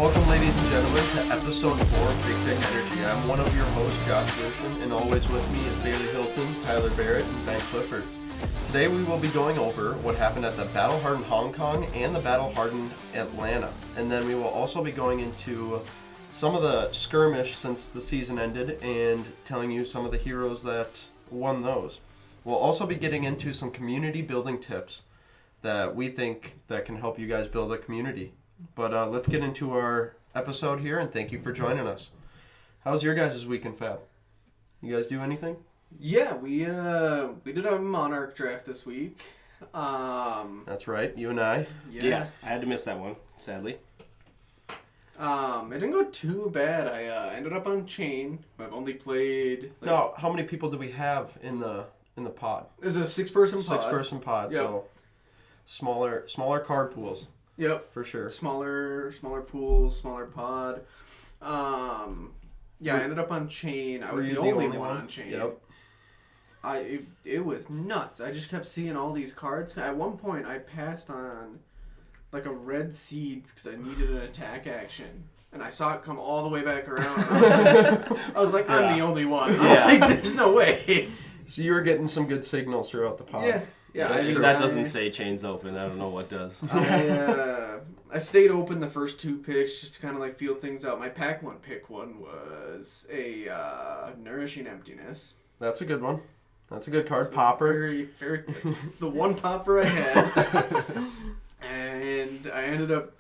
Welcome, ladies and gentlemen, to episode 4 of Big Dick Energy. I'm one of your hosts, Josh Gershon, and always with me is Bailey Hilton, Tyler Barrett, and Ben Clifford. Today we will be going over what happened at the battle-hardened Hong Kong and the battle-hardened Atlanta. And then we will also be going into some of the skirmish since the season ended and telling you some of the heroes that won those. We'll also be getting into some community building tips that we think that can help you guys build a community. But let's get into our episode here, and thank you for joining us. How's your guys' weekend, Fab? You guys do anything? Yeah, we did a Monarch draft this week. That's right, you and I. Yeah, I had to miss that one, sadly. It didn't go too bad. I ended up on Chain. I've only played. No, how many people do we have in the pod? There's a 6-person pod. 6-person pod, Yep. so smaller card pools. Yep. For sure. Smaller pools, smaller pod. Yeah, I ended up on Chain. I was the only one on Chain. Yep. It was nuts. I just kept seeing all these cards. At one point, I passed on like a red Seeds because I needed an attack action. And I saw it come all the way back around. I was like, I'm the only one. Yeah. I'm like, there's no way. So you were getting some good signals throughout the pod. Yeah. That doesn't say chains open. I don't know what does. I stayed open the first 2 picks just to kind of like feel things out. My pack 1 pick one was a Nourishing Emptiness. That's a good one. That's a good card. Popper. Very, very. It's the one popper I had, and I ended up.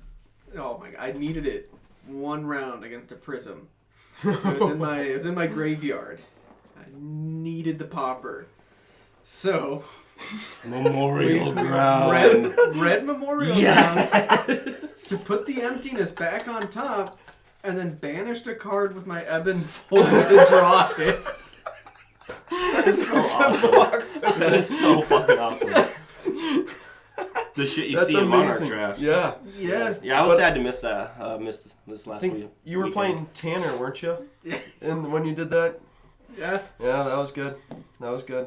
Oh my god! I needed it 1 round against a Prism. It was in my graveyard. I needed the popper, so. Memorial Ground. Red Memorial Grounds to put the emptiness back on top, and then banished a card with my Ebon Fold to draw it. That is so awesome. That is so fucking awesome. The shit you see in Monarch drafts. Yeah. Yeah, I was sad to miss that. Missed this last week. You were playing Tanner, weren't you? Yeah. And when you did that? Yeah. Yeah, that was good.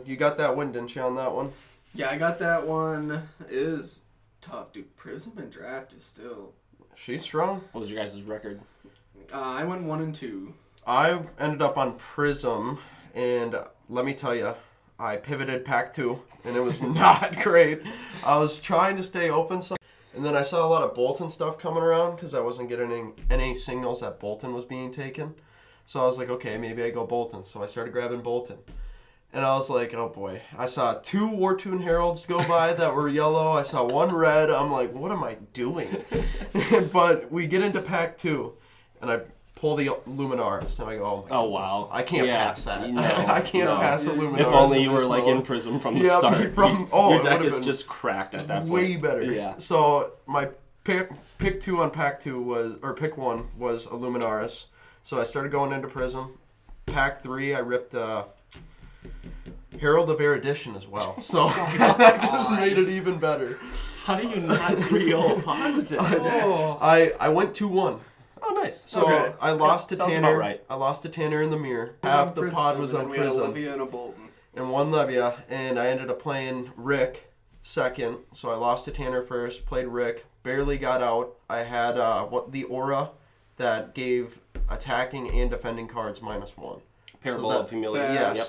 You got that win, didn't you, on that one? Yeah, I got that one. It is tough, dude. Prism and draft is still. She's strong. What was your guys' record? I went 1 and 2. I ended up on Prism, and let me tell you, I pivoted pack 2, and it was not great. I was trying to stay open, and then I saw a lot of Bolton stuff coming around because I wasn't getting any signals that Bolton was being taken. So I was like, okay, maybe I go Bolton. So I started grabbing Bolton. And I was like, oh boy. I saw 2 Wartune Heralds go by that were yellow. I saw 1 red. I'm like, what am I doing? But we get into pack 2, and I pull the Luminaris, and I go, oh wow. I can't pass that. No, I can't pass the Luminaris. If only you were like in Prism from the start. Your deck is just cracked at that point. Way better. Yeah. So my pick 2 on pack 2 was, or pick 1 was a Luminaris. So I started going into Prism. Pack 3, I ripped Herald of Erudition as well. So that just made it even better. How do you not 3-0 pod with it? I went 2-1. Oh, nice. So Okay. I lost to Sounds Tanner. about right. I lost to Tanner in the mirror. Half the pod was on We had a Prism. Levia and a Bolton. And 1 Levia. And I ended up playing Rick second. So I lost to Tanner first. Played Rick. Barely got out. I had the Aura that gave attacking and defending cards -1. Parable So of Humility. Yes. Yep.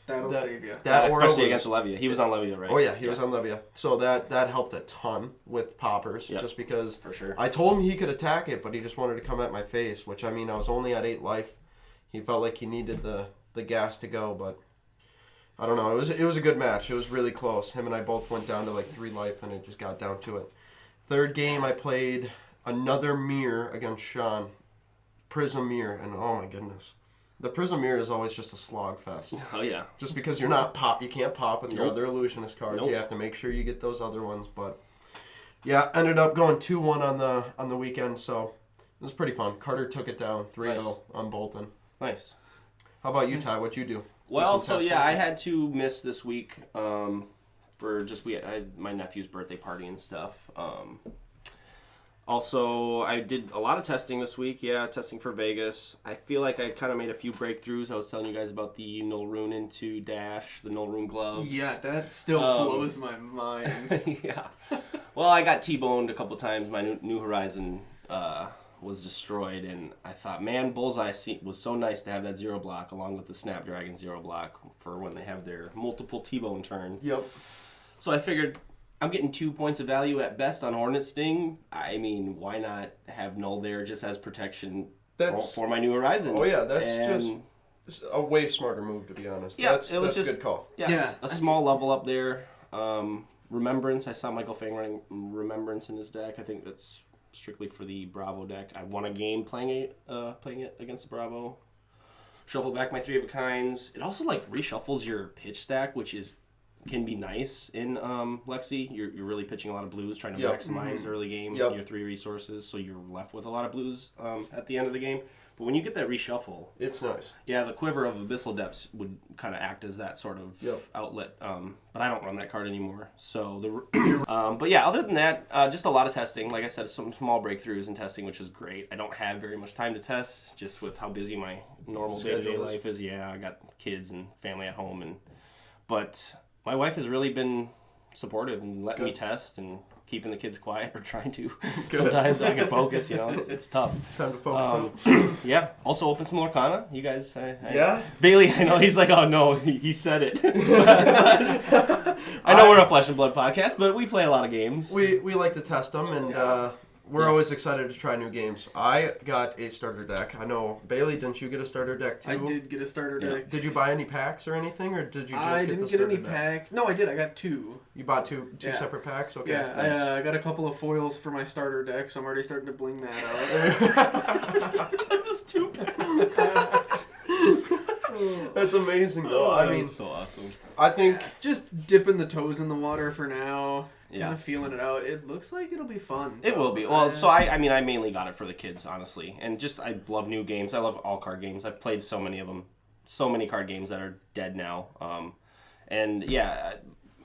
That'll save you. That Aura Especially was- against Levia. He was on Levia, right? Oh yeah, he was on Levia. So that helped a ton with poppers, Yep. just because For sure. I told him he could attack it, but he just wanted to come at my face, which I mean I was only at 8 life. He felt like he needed the gas to go, but I don't know. It was a good match. It was really close. Him and I both went down to like 3 life, and it just got down to it. Third game, I played another mirror against Sean, Prism mirror, and oh my goodness. The Prism mirror is always just a slog fest. Oh yeah. Just because you can't pop with your other illusionist cards. Nope. You have to make sure you get those other ones. But yeah, ended up going 2-1 on the weekend, so it was pretty fun. Carter took it down 3-0 Nice. on Bolton. Nice. How about you, Ty? What'd you do? Well, Do some so yeah, testing? I had to miss this week for just I had my nephew's birthday party and stuff. Also, I did a lot of testing this week. Yeah, testing for Vegas. I feel like I kind of made a few breakthroughs. I was telling you guys about the Null Rune into Dash, the Null Rune gloves. Yeah, that still blows my mind. Yeah. Well, I got T-boned a couple times. My New Horizon was destroyed, and I thought, man, Bullseye was so nice to have that zero block along with the Snapdragon zero block for when they have their multiple T-bone turn. Yep. So I figured I'm getting 2 points of value at best on Hornet Sting. I mean, why not have Null there just as protection for my new Horizon? Oh yeah, that's just a way smarter move, to be honest. Yeah, that's a good call. Yeah, a small level up there. Remembrance, I saw Michael Fang running Remembrance in his deck. I think that's strictly for the Bravo deck. I won a game playing it against the Bravo. Shuffle back my 3 of a kinds. It also like reshuffles your pitch stack, which can be nice in Lexi. You're really pitching a lot of blues, trying to maximize early game your 3 resources, so you're left with a lot of blues at the end of the game. But when you get that reshuffle, it's nice. Yeah, the Quiver of Abyssal Depths would kind of act as that sort of outlet. But I don't run that card anymore. So but yeah, other than that, just a lot of testing. Like I said, some small breakthroughs in testing, which is great. I don't have very much time to test, just with how busy my normal day-to-day life is. Yeah, I got kids and family at home, but my wife has really been supportive and letting me test and keeping the kids quiet or trying to sometimes so I can focus. It's tough. Time to focus. Yeah. Also open some Lorcana. You guys. Yeah. Bailey, I know he's like, oh no, he said it. I know we're a Flesh and Blood podcast, but we play a lot of games. We like to test them, and we're always excited to try new games. I got a starter deck. I know, Bailey, didn't you get a starter deck too? I did get a starter deck. Did you buy any packs or anything, or did you just I get the didn't get any deck? packs. No, I did. I got 2. You bought two separate packs? Okay. Yeah, nice. I got a couple of foils for my starter deck, so I'm already starting to bling that out. It was 2 packs. That's amazing, though. I mean, so awesome. I think just dipping the toes in the water for now. Yeah. Kind of feeling it out. It looks like it'll be fun. It will be. Well, so I mainly got it for the kids, honestly. And just, I love new games. I love all card games. I've played so many of them. So many card games that are dead now. And yeah,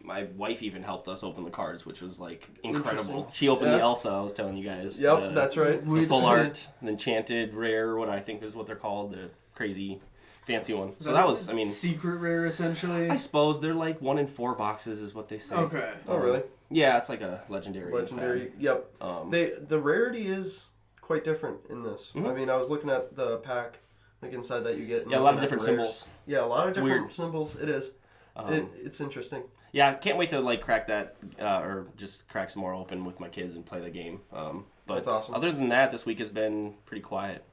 my wife even helped us open the cards, which was like incredible. She opened the Elsa, I was telling you guys. Yep, that's right. The full art, the enchanted, rare, what I think is what they're called, the crazy fancy one. So that was, secret rare, essentially? I suppose they're like 1 in 4 boxes is what they say. Okay. Oh, really? Yeah, it's like a legendary. Legendary, yep. The rarity is quite different in this. Mm-hmm. I mean, I was looking at the pack, like inside that you get. Yeah, a lot of different symbols. Yeah, a lot of different weird. Symbols. It is. It's interesting. Yeah, can't wait to like crack that or just crack some more open with my kids and play the game. But That's awesome. Other than that, this week has been pretty quiet.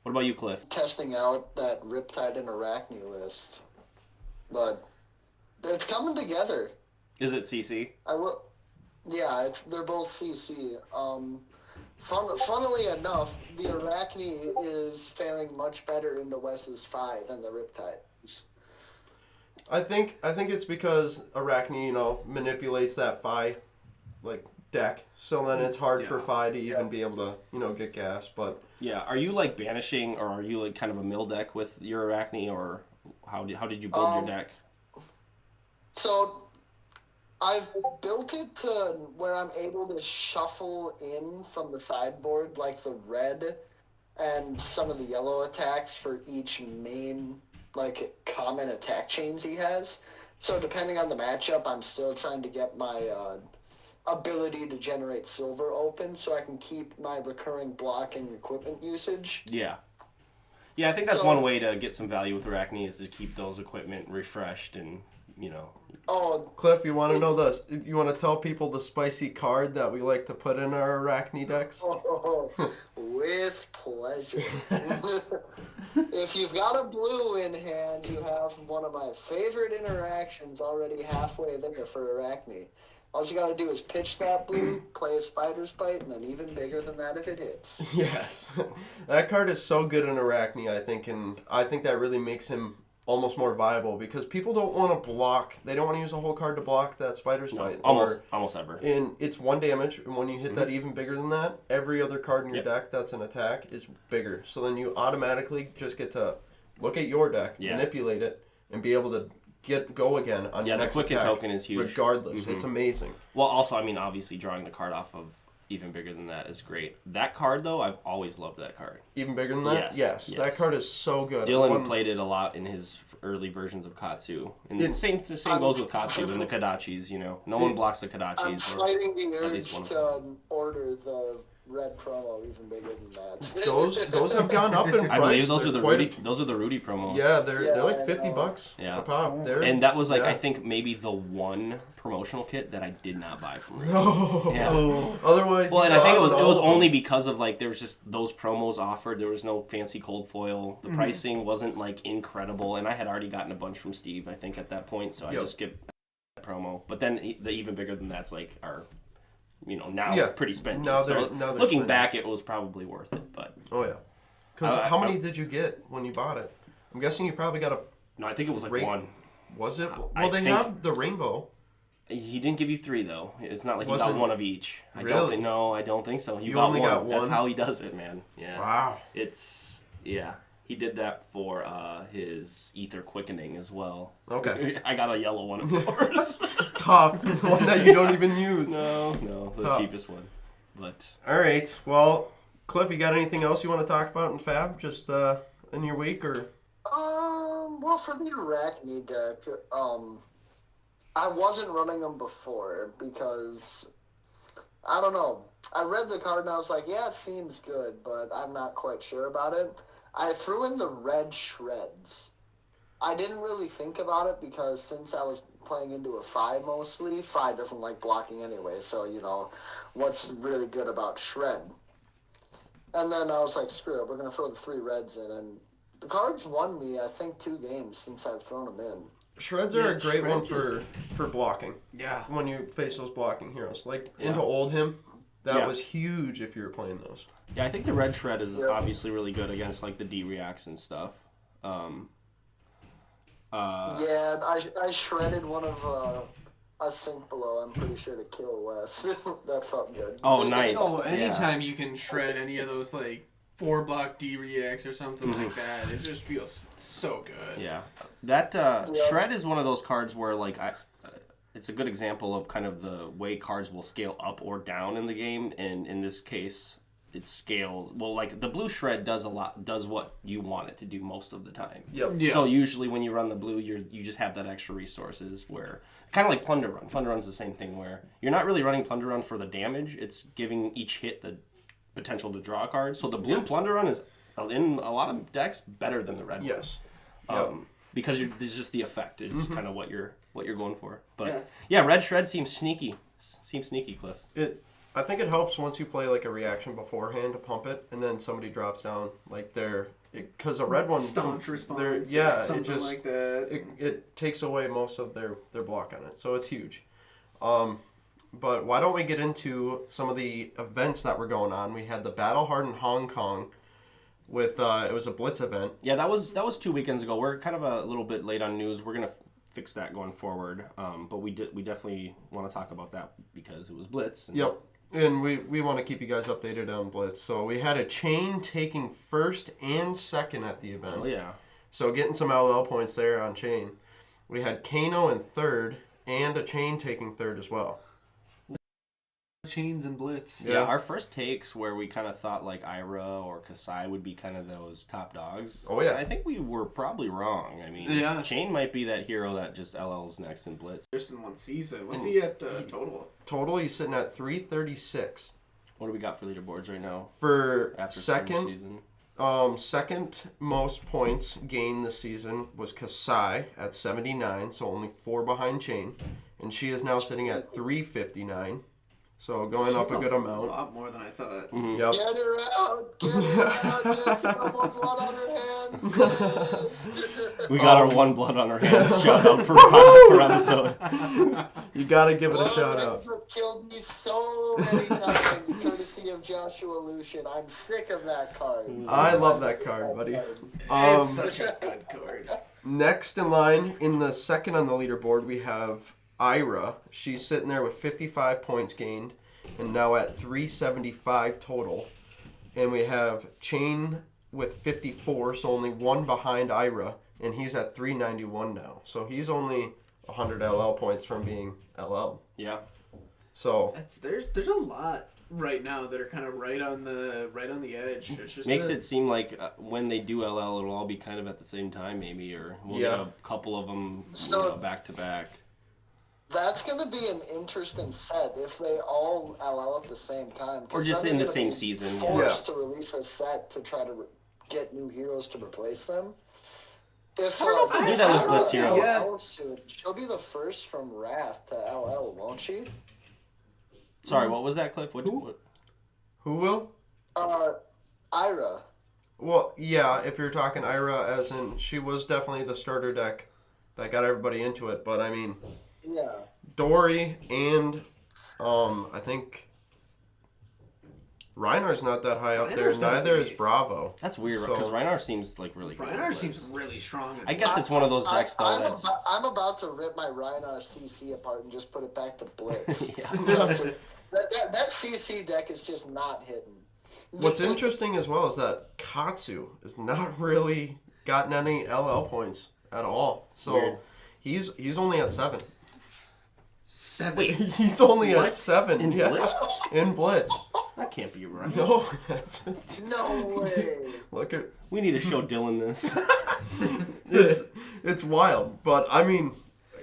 What about you, Cliff? Testing out that Riptide and Arachne list, but it's coming together. Is it CC? Yeah, they're both CC. Funnily enough, the Arachne is faring much better into Wes's 5 than the Riptide. I think it's because Arachne, manipulates that Phi, deck, so then it's hard for Phi to even be able to, get gas. But yeah, are you like banishing, or are you like kind of a mill deck with your Arachne, or how did you build your deck? So I've built it to where I'm able to shuffle in from the sideboard, like the red and some of the yellow attacks for each main, common attack chains he has. So depending on the matchup, I'm still trying to get my ability to generate silver open so I can keep my recurring block and equipment usage. Yeah. Yeah, I think that's one way to get some value with Arachne is to keep those equipment refreshed and, Oh, Cliff, you want to know you want to tell people the spicy card that we like to put in our Arachne decks? With pleasure. If you've got a blue in hand, you have one of my favorite interactions already halfway there for Arachne. All you gotta do is pitch that blue, play a Spider's Bite, and then even bigger than that if it hits. Yes. That card is so good in Arachne, I think, and I think that really makes him almost more viable because people don't want to block. They don't want to use a whole card to block that Spider's Bite. Almost ever. And it's 1 damage, and when you hit that even bigger than that, every other card in your deck that's an attack is bigger. So then you automatically just get to look at your deck, manipulate it, and be able to go again on your next attack. Yeah, the Quicken token is huge. Regardless. It's amazing. Well, also, obviously drawing the card off of even bigger than that is great. That card, though, I've always loved that card. Even bigger than that? Yes. That card is so good. Dylan played it a lot in his early versions of Katsu. And the same goes with Katsu and the Kodachis, No one blocks the Kodachis. I'm fighting the urge to order the red promo even bigger than that. Those have gone up in price. I believe those are They're the quite Rudy. Those are the Rudy promos. Yeah, they're Yeah, like I $50 Yeah. a pop. They're, And that was like yeah. I think maybe the one promotional kit that I did not buy from Rudy. No. Yeah. Oh. Otherwise, Well, and you I think it got was all of them. only because of like there was just those promos offered. There was no fancy cold foil. The pricing wasn't like incredible, and I had already gotten a bunch from Steve. I think at that point, so I Yep. just skipped that promo. But then the even bigger than that's like our, now Yeah. pretty spendy. Now so they're looking spendy. back, it was probably worth it. But Oh yeah. Because I- how I- many did you get when you bought it? I'm guessing you probably got a. no, I think it was like Rate- one. Was it? I Well, they think- have the rainbow. He didn't give you three though. It's not like he got Wasn't- one of each. I Really? don't think. No, I don't think so. He You got only one. got That's one? how he does it, man. Yeah. Wow. He did that for his Ether Quickening as well. Okay. I got a yellow one, of course. Top. One that you don't even use. no, the Tough. cheapest one. But All right. Well, Cliff, you got anything else you want to talk about in Fab? Just in your week or? Well, for the Arachne deck, I wasn't running them before because, I don't know. I read the card and I was like, yeah, it seems good, but I'm not quite sure about it. I threw in the red shreds. I didn't really think about it because since I was playing into a Phi mostly, Phi doesn't like blocking anyway, so, what's really good about shred? And then I was like, screw it, we're going to throw the 3 reds in, and the cards won me, I think, 2 games since I've thrown them in. Shreds are Yeah, a great one shreds for blocking. Yeah. When you face those blocking heroes. Like Yeah. into Oldhim, that Yeah. was huge if you were playing those. yeah, I think the red shred is Yep. obviously really good against like the D reacts and stuff. Yeah, I shredded one of a sink below, I'm pretty sure, to kill Wes. That felt good. Oh, nice. Oh, anytime you can shred any of those like 4-block D reacts or something Mm-hmm. like that, it just feels so good. Yeah, that shred is one of those cards where like it's a good example of kind of the way cards will scale up or down in the game, and in this case, it scales. Well, like the blue shred does what you want it to do most of the time. Yep. Yeah. So usually when you run the blue, you just have that extra resources where kind of like Plunder Run. Plunder Run's the same thing where you're not really running Plunder Run for the damage. It's giving each hit the potential to draw a card. So the blue Plunder Run is in a lot of decks better than the red one. Yes. Because it's just the effect is kind of what you're going for. But yeah, red shred seems sneaky. Cliff. I think it helps once you play like a reaction beforehand to pump it, and then somebody drops down like because a red one Staunch response. yeah, or something it just like that. it takes away most of their block on it, so it's huge. But why don't we get into some of the events that were going on? We had the Battle Hardened Hong Kong with it was a Blitz event. Yeah, that was 2 weekends ago. We're kind of a little bit late on news. We're gonna fix that going forward. But we definitely want to talk about that because it was Blitz. Yep. And we want to keep you guys updated on Blitz. So we had a Chain taking first and second at the event. Oh yeah. So getting some LL points there on Chain. We had Kano in third and a Chain taking third as well. Chains and Blitz. Yeah, Yeah. our first takes where we kind of thought like Ira or Kasai would be kind of those top dogs. Oh, yeah. I think we were probably wrong. I mean, Yeah. Chain might be that hero that just LL's next in Blitz. Just in one season. What's he at total? Total, he's sitting at 336. What do we got for leaderboards right now? For After second, season? second most points gained this season was Kasai at 79, so only 4 behind Chain. And she is now sitting at 359. So going up a good A amount. lot more than I thought. Yep. Get her out! Get her out! Yes, no more blood on her hands! Yes. We got our one blood on our hands shout out per episode. You gotta give it a Blood shout out. hands have killed me so many times, courtesy of Joshua Lucian. I'm sick of that card. I love that card, buddy. It's such a good card. Next in line, in the second on the leaderboard, we have Ira. She's sitting there with 55 points gained and now at 375 total. And we have Chain with 54, so only 1 behind Ira, and he's at 391 now. So he's only 100 LL points from being LL. Yeah. So There's a lot right now that are kind of right on the edge. It's just Makes it seem like when they do LL, it'll all be kind of at the same time, maybe, or we'll get Yeah. a couple of them So- back to back. That's going to be an interesting set if they all LL at the same time. Or just in the same season. Forced to release a set to try to get new heroes to replace them. If I don't know if they do that with Blitz heroes. LL soon, she'll be the first from Wrath to LL, won't she? Sorry, what was that, Cliff? What? Who will? Ira. Well, yeah, if you're talking Ira, as in, she was definitely the starter deck that got everybody into it, but I mean, Yeah. Dory and, I think, Reinhardt's not that high up Reinhardt's there, gotta neither be- is Bravo. That's weird, So- because Reinhardt seems like really good. Reinhardt with seems Blitz. really strong. I guess it's one of those decks, though, that's... I'm about to rip my Reinhardt CC apart and just put it back to Blitz. Yeah. that CC deck is just not hitting. What's interesting as well is that Katsu has not really gotten any LL points at all. So Weird. he's only at 7. 7. Wait, He's only What? at 7. In yeah. Blitz? In Blitz. That can't be right. No. No way. Look at We need to show Dylan this. it's wild, but I mean,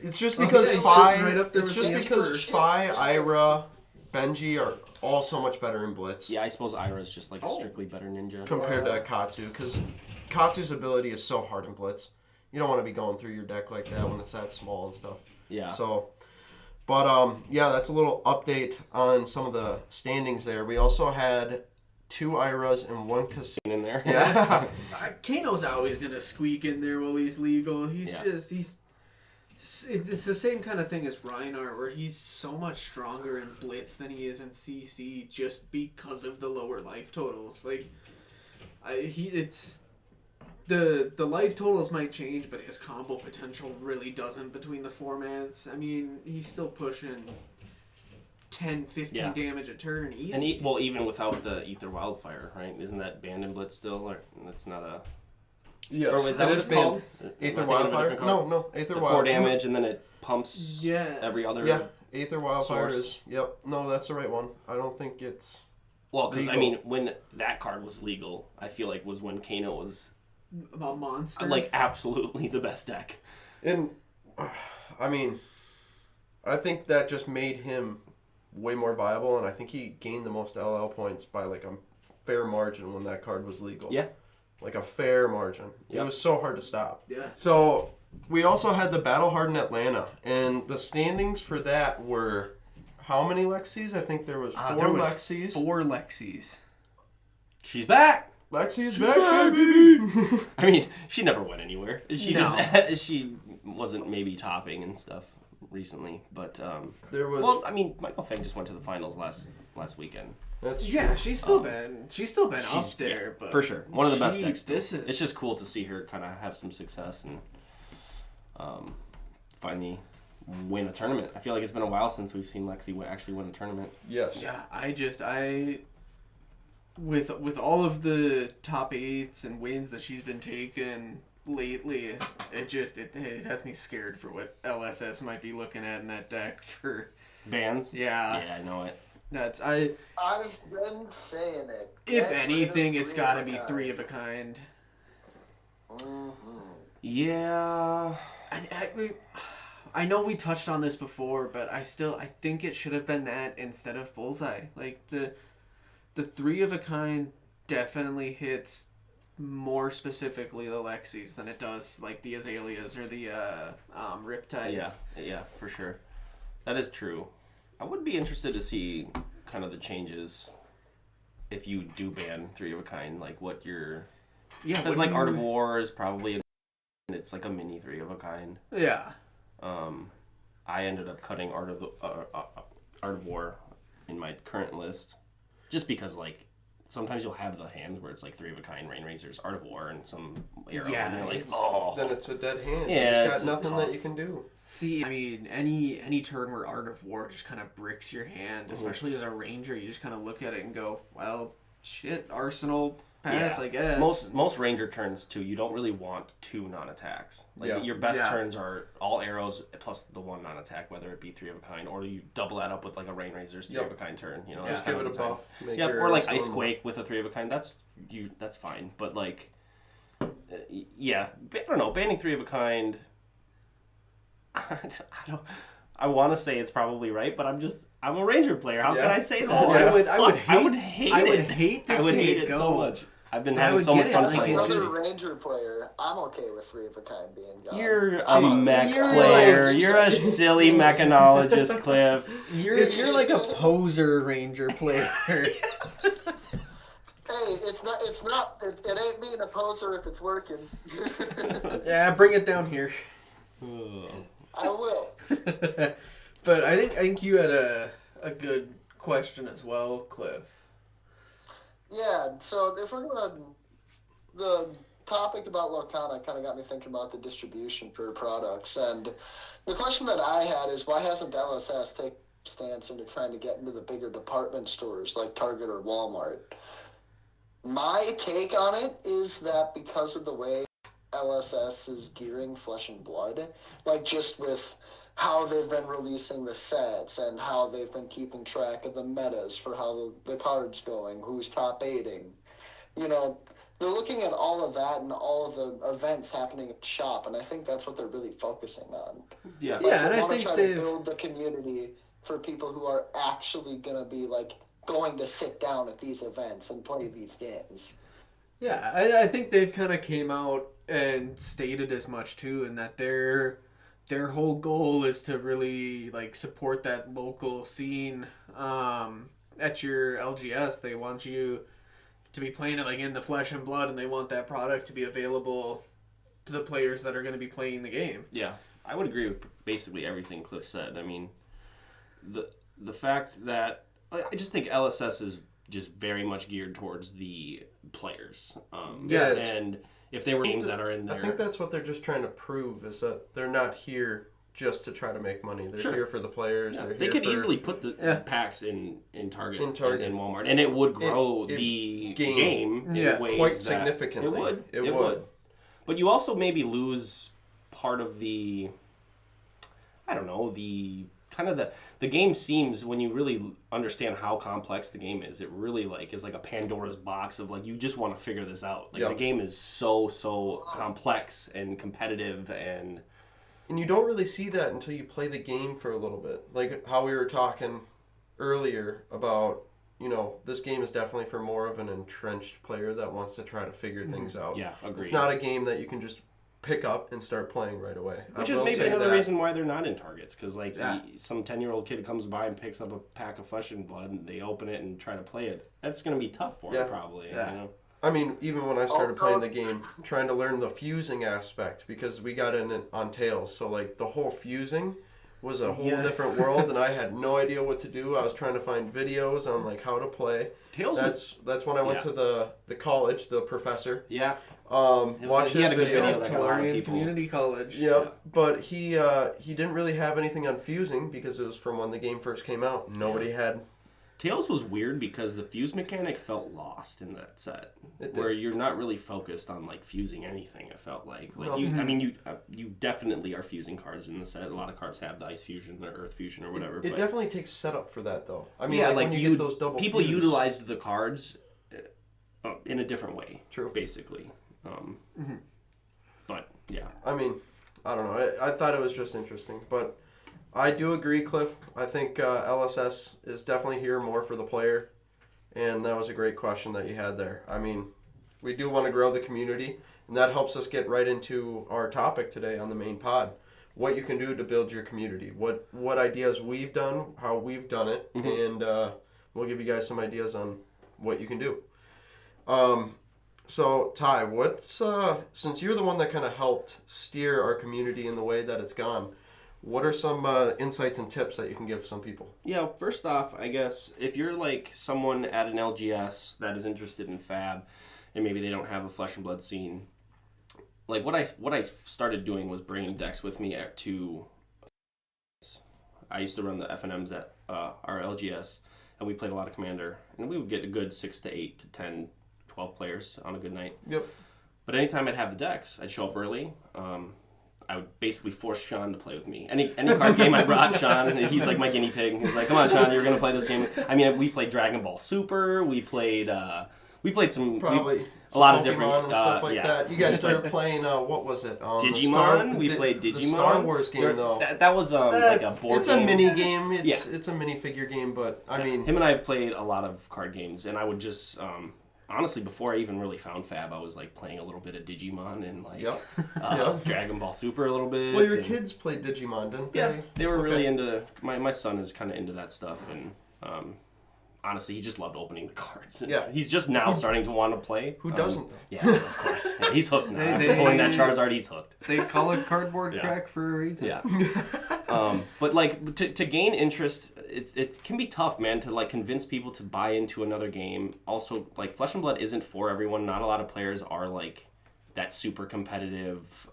it's just Oh, because yeah, he's Fi. sitting right up there It's with just the because Emperor. Fi, Ira, Benji are all so much better in Blitz Yeah, I suppose Ira's just like a strictly better ninja. compared to Katsu, because Katsu's ability is so hard in Blitz. You don't want to be going through your deck like that when it's that small and stuff. Yeah. So, but yeah, that's a little update on some of the standings there. We also had 2 Iras and 1 Casino. In there. Yeah. Kano's always going to squeak in there while he's legal. Yeah. It's the same kind of thing as Reinhardt, where he's so much stronger in Blitz than he is in CC just because of the lower life totals. Like, the life totals might change, but his combo potential really doesn't between the formats. I mean, he's still pushing 10, 15 Yeah. damage a turn easy. And even without the Ether Wildfire, right? Isn't that banned in Blitz still? Or that's not a... Yes. Or is that It what is it's called? banned. Am I Aether thinking of a Wildfire? different card? No, Aether The Wildfire. 4 damage, and then it pumps Yeah. every other... Yeah, Aether Wildfire source. is. Yep. No, that's the right one. I don't think it's. Well, because, I legal. mean, when that card was legal, I feel like was when Kano was, A monster. like, absolutely the best deck. And, I mean, I think that just made him way more viable, and I think he gained the most LL points by, like, a fair margin when that card was legal. Yeah. Like, a fair margin. It Yep. was so hard to stop. Yeah. So, we also had the Battle Hardened Atlanta, and the standings for that were how many Lexis? I think there was 4 Lexis. 4 Lexis. She's back! Lexi's back, baby! I mean, she never went anywhere. She No. just... she wasn't maybe topping and stuff recently, but... There was. well, I mean, Michael Feng just went to the finals last weekend. That's true. Yeah, she's still been up there, yeah, but for sure. One of the best Jeez, decks. still. this is- It's just cool to see her kind of have some success and finally win a tournament. I feel like it's been a while since we've seen Lexi actually win a tournament. Yes. yeah, with all of the top 8s and wins that she's been taking lately, it has me scared for what LSS might be looking at in that deck for. Bands? Yeah. Yeah, I know it. I've been saying it. If Get rid of anything, it's got to be 3 3 of a kind. Mm-hmm. Yeah. I know we touched on this before, but I think it should have been that instead of Bullseye. Like the 3 of a kind definitely hits more specifically the Lexis than it does like the Azaleas or the Riptides. Yeah, for sure. That is true. I would be interested to see kind of the changes if you do ban 3 of a kind, like what your... Yeah, Because like Art of War is probably it's like a mini 3 of a kind. Yeah. I ended up cutting Art of War in my current list, just because like sometimes you'll have the hands where it's like 3 of a kind, Rain Razors, Art of War, and some arrow, Yeah, and you're like, it's- oh. Then it's a dead hand. Yeah, It's it's got just nothing tough. that you can do. See, I mean, any turn where Art of War just kind of bricks your hand, especially as a ranger, you just kind of look at it and go, well, shit, Arsenal pass, I guess. Most ranger turns too, you don't really want 2 non-attacks. Like Yeah. your best Yeah. turns are all arrows plus the 1 non-attack, whether it be 3 of a kind, or you double that up with like a Rain Razor's 3 of a kind turn. You know, Just that's give kind it of a the time. buff. Make Yeah, your or like arrows Ice go Quake with a 3 of a kind. That's fine. But like, yeah, I don't know. Banning 3 of a kind. I I want to say it's probably right, but I'm a Ranger player. How Yeah. can I say that? Oh, I would hate I it. would hate to I would see hate it it go. so much. I've been I having would so much get it, fun like, playing it it. Another just- Ranger player, I'm okay with 3 of a kind being gone. You're a I'm mech you're player. like- You're a silly mechanologist, Cliff. You're like a poser Ranger player. Hey, it ain't being a poser if it's working. Yeah, bring it down here. I will. But I think you had a good question as well, Cliff. Yeah, so if we're going to... The topic about Lorcana kind of got me thinking about the distribution for products. And the question that I had is, why hasn't LSS taken a stance into trying to get into the bigger department stores like Target or Walmart? My take on it is that because of the way LSS is gearing Flesh and Blood, like just with how they've been releasing the sets and how they've been keeping track of the metas for how the card's going, who's top 8ing. You know, they're looking at all of that and all of the events happening at shop, and I think that's what they're really focusing on. Yeah. Like, Yeah, and they I want think to try they've- to build the community for people who are actually going to be, like, going to sit down at these events and play these games. Yeah, I think they've kind of came out and stated as much too, and that their whole goal is to really like support that local scene. At your LGS, they want you to be playing it like in the Flesh and Blood, and they want that product to be available to the players that are going to be playing the game. Yeah, I would agree with basically everything Cliff said. I mean, the fact that I just think LSS is just very much geared towards the players. Yes. And if they were games that are in there, I think that's what they're just trying to prove, is that they're not here just to try to make money. They're Sure. here for the players. yeah, They're they here could for easily put the Yeah. packs in Target, In Target. and Walmart, and it would grow It- the game- game Yeah, in ways quite that significantly. It would. It It would. would. But you also maybe lose part of the, I don't know, the kind of the game seems, when you really understand how complex the game is, it really like is like a Pandora's box of like, you just want to figure this out. Like Yeah. the game is so complex and competitive, and And you don't really see that until you play the game for a little bit. Like how we were talking earlier about, you know, this game is definitely for more of an entrenched player that wants to try to figure things out. yeah, agreed. It's not a game that you can just pick up and start playing right away. Which I is will maybe say another that. reason why they're not in Targets, because like Yeah. some 10-year-old kid comes by and picks up a pack of Flesh and Blood, and they open it and try to play it. That's going to be tough for Yeah. them probably. Yeah. You know? I mean, even when I started Oh, playing the game, trying to learn the fusing aspect, because we got in it on Tails, so like the whole fusing was a whole Yeah. different world, and I had no idea what to do. I was trying to find videos on like how to play. Tails. That's when I went Yeah. to the college, the professor. Yeah. Watched he his had a good video. video that got a lot of Tellurian people. Community College. Yep, but he didn't really have anything on fusing because it was from when the game first came out. Nobody had. Tails was weird because the fuse mechanic felt lost in that set, It did. where you're not really focused on like fusing anything. It felt like No. I mean you definitely are fusing cards in the set. A lot of cards have the ice fusion or earth fusion or whatever. It but definitely takes setup for that though. I mean, yeah, like, like when you get those double people fuse. utilized the cards in a different way. True. Basically. But yeah. I mean, I don't know. I thought it was just interesting, but I do agree, Cliff. I think LSS is definitely here more for the player, and that was a great question that you had there. I mean, we do want to grow the community, and that helps us get right into our topic today on the main pod. What you can do to build your community, what ideas we've done, how we've done it, and we'll give you guys some ideas on what you can do. So Ty, what's since you're the one that kind of helped steer our community in the way that it's gone, what are some insights and tips that you can give some people? Yeah, first off, I guess if you're like someone at an LGS that is interested in Fab, and maybe they don't have a Flesh and Blood scene, like what I started doing was bringing decks with me to. I used to run the FNMs at our LGS, and we played a lot of Commander, and we would get a good 6 to 8 to 10, 12 players on a good night. Yep. But anytime I'd have the decks, I'd show up early. I would basically force Sean to play with me. Any card game I brought Sean, and he's like my guinea pig. He's like, "Come on, Sean, you're gonna play this game." I mean, we played Dragon Ball Super. We played We played some Probably a lot of Pokemon different and stuff like yeah. that. You guys started playing what was it? Digimon. We played Digimon. The Star Wars game though. That was like a board It's game. a mini game. Yeah. It's a minifigure game, but I mean, him and I played a lot of card games, and I would just honestly, before I even really found Fab, I was like playing a little bit of Digimon and like Yep. Dragon Ball Super a little bit. Well, your and, kids played Digimon, didn't they? Yeah, they were really Okay. into. My son is kind of into that stuff, and honestly, he just loved opening the cards. Yeah. He's just now starting to want to play. Who doesn't though? Yeah, of course. Yeah, he's hooked now. They- After they- pulling that Charizard, he's hooked. They call it cardboard Yeah. crack for a reason. Yeah. But like to gain interest, it can be tough, man, to like convince people to buy into another game. Also, like Flesh and Blood isn't for everyone. Not a lot of players are like that super competitive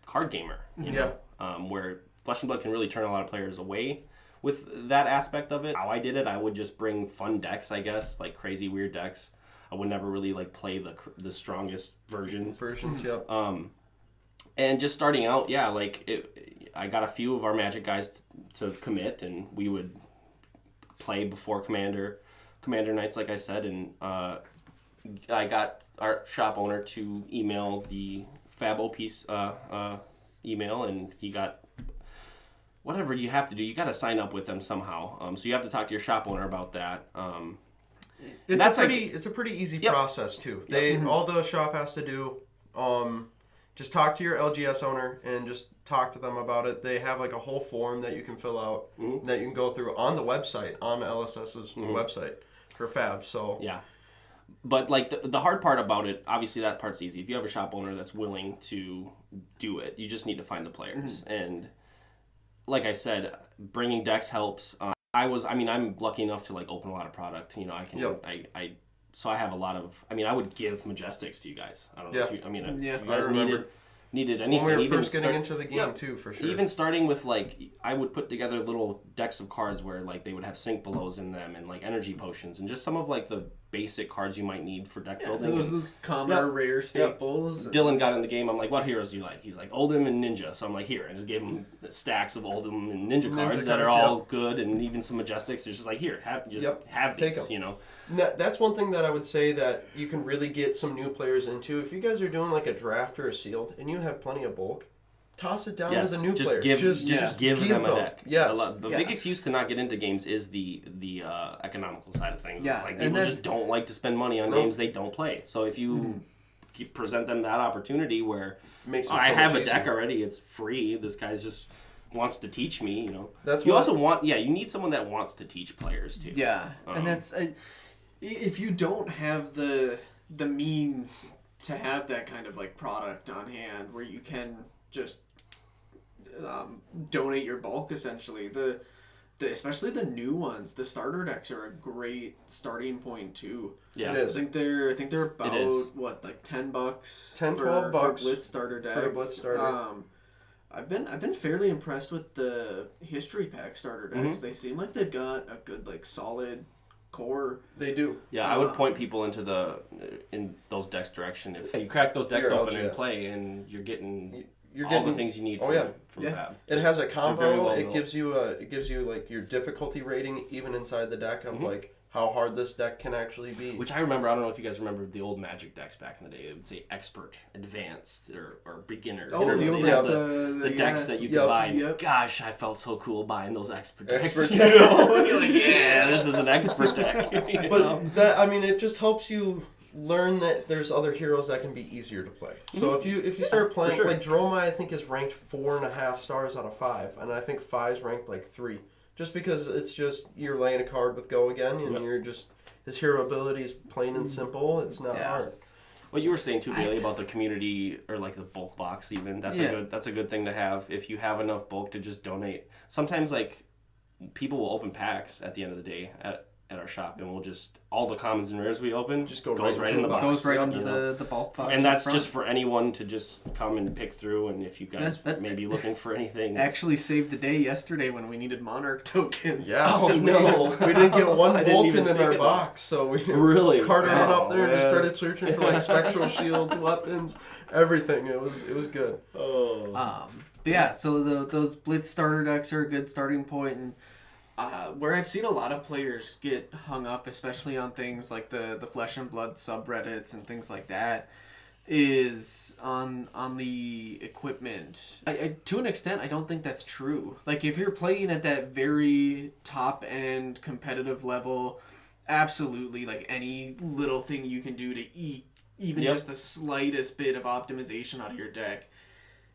card gamer. You know? Where Flesh and Blood can really turn a lot of players away with that aspect of it. How I did it, I would just bring fun decks, I guess, like crazy weird decks. I would never really like play the strongest versions. Yep. And just starting out, yeah, like I got a few of our Magic guys to commit, and we would play before Commander nights, like I said, and I got our shop owner to email the Fabo piece email, and he got whatever you have to do. You got to sign up with them somehow. So you have to talk to your shop owner about that. It's a pretty easy Yep. process too. All the shop has to do, just talk to your LGS owner and just talk to them about it. They have like a whole form that you can fill out that you can go through on the website, on LSS's website for Fab. So Yeah. But like the hard part about it, obviously that part's easy. If you have a shop owner that's willing to do it, you just need to find the players. And like I said, bringing decks helps. I'm lucky enough to like open a lot of product. You know, I can, Yep. so I have a lot of, I would give Majestics to you guys. I don't know if you, if Yeah. you guys I remember. needed anything. when we were even first getting start- into the game Yep. too, for sure. Even starting with like, I would put together little decks of cards where like they would have Sync Belows in them and like energy potions and just some of like the basic cards you might need for deck building. Those And common or rare staples. Dylan got in the game. I'm like, what heroes do you like? He's like, Oldhim and Ninja. So I'm like, here. I just gave him stacks of Oldhim and Ninja cards that are cards, all good, and even some Majestics. It's just like, here, have these. Take 'em. You know. That's one thing that I would say that you can really get some new players into. If you guys are doing like a draft or a sealed and you have plenty of bulk, toss it down to the new player. Give them a them. deck. Yes. The big excuse to not get into games is the economical side of things. Yeah, It's like and people just don't like to spend money on games they don't play. So if you present them that opportunity where Makes it I so have much a deck easier. already, it's free. This guy's just wants to teach me. You know. That's you what- also want. Yeah, you need someone that wants to teach players too. Yeah, and that's if you don't have the means to have that kind of like product on hand where you can just donate your bulk essentially. The especially the new ones, the starter decks are a great starting point too. Yeah. It I is. think they're about is. what, like $10, 10, for, $12 for Blitz starter deck. for a Blitz starter. I've been fairly impressed with the history pack starter decks. They seem like they've got a good like solid core. They do. Yeah, I would point people into in those decks direction. If you crack those decks Your open and LGS. play, and you're getting You're all getting the things you need. Oh, from, yeah. from Yeah. Fab. It has a very combo. well It built. gives you like your difficulty rating even inside the deck of like how hard this deck can actually be. Which I remember. I don't know if you guys remember the old Magic decks back in the day. It would say expert, advanced, or beginner. Oh, the Intermediate. old They had the decks that you could Yep. buy. And Yep. Gosh, I felt so cool buying those expert decks. Expert You decks. know? You're like, yeah, this is an expert deck. You know? But that, I mean, it just helps you learn that there's other heroes that can be easier to play. So if you start playing, sure. like Droma, I think is ranked 4.5 stars out of 5, and I think Fi's ranked like 3, just because it's just you're laying a card with Go again, and you're just his hero ability is plain and simple. It's not hard. What you were saying too, Bailey, about the community or like the bulk box, even that's a good thing to have if you have enough bulk to just donate. Sometimes like people will open packs at the end of the day at our shop, and we'll just all the commons and rares we open Just go goes right right into in the the box. Goes right Yep. into You know? the bulk box. And that's up front. just for anyone to just come and pick through. And if you guys That- may be looking for anything, Actually saved the day yesterday when we needed Monarch tokens. Yeah. Oh, no. We didn't get one I didn't even Bolton in think our of that. box, so we Really? carted it Wow, up there and just man. started searching for like spectral shields, weapons, everything. It was good. oh, But yeah, so those Blitz starter decks are a good starting point, and where I've seen a lot of players get hung up, especially on things like the Flesh and Blood subreddits and things like that, is on the equipment. I to an extent, I don't think that's true. Like, if you're playing at that very top end competitive level, absolutely, like, any little thing you can do to even just the slightest bit of optimization out of your deck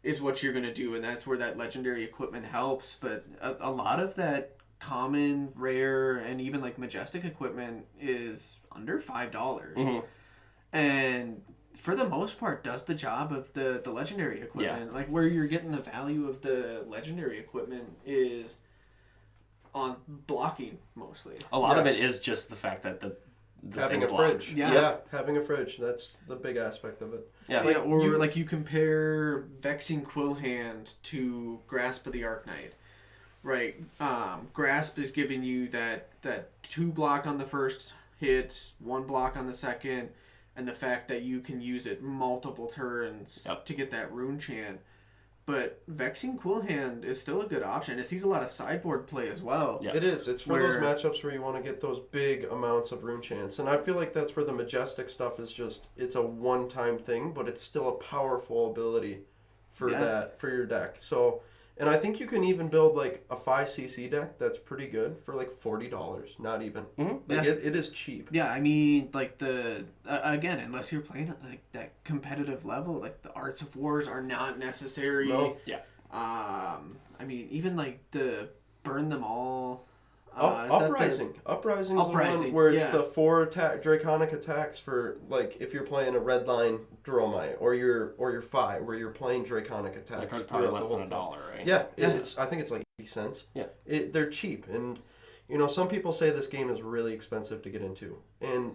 is what you're going to do, and that's where that legendary equipment helps. But a lot of that common, rare, and even like majestic equipment is under $5. And for the most part does the job of the legendary equipment. Like, where you're getting the value of the legendary equipment is on blocking mostly. A lot of it is just the fact that the having thing a blocks. fridge. Yeah, having a fridge. That's the big aspect of it. Yeah. Like, or like you compare Vexing Quillhand to Grasp of the Arknight. Right. Grasp is giving you that 2 block on the first hit, 1 block on the second, and the fact that you can use it multiple turns to get that rune chant. But Vexing Quillhand is still a good option. It sees a lot of sideboard play as well. It is. It's for those matchups where you want to get those big amounts of rune chants. And I feel like that's where the majestic stuff is just, it's a one-time thing, but it's still a powerful ability for for your deck. So, and I think you can even build like a 5cc deck that's pretty good for like $40, not even. Like it is cheap. Yeah, I mean, like again, unless you're playing at like that competitive level, like the Arts of Wars are not necessary. No. Yeah. I mean, even like the Burn Them All. Uprising. Uprising is the one where it's the 4 draconic attacks for, like, if you're playing a red line Dromite or your 5 where you're playing draconic attacks. Like, probably less than $1, right? Yeah, I think it's like 80 cents. Yeah. They're cheap, and you know, some people say this game is really expensive to get into, and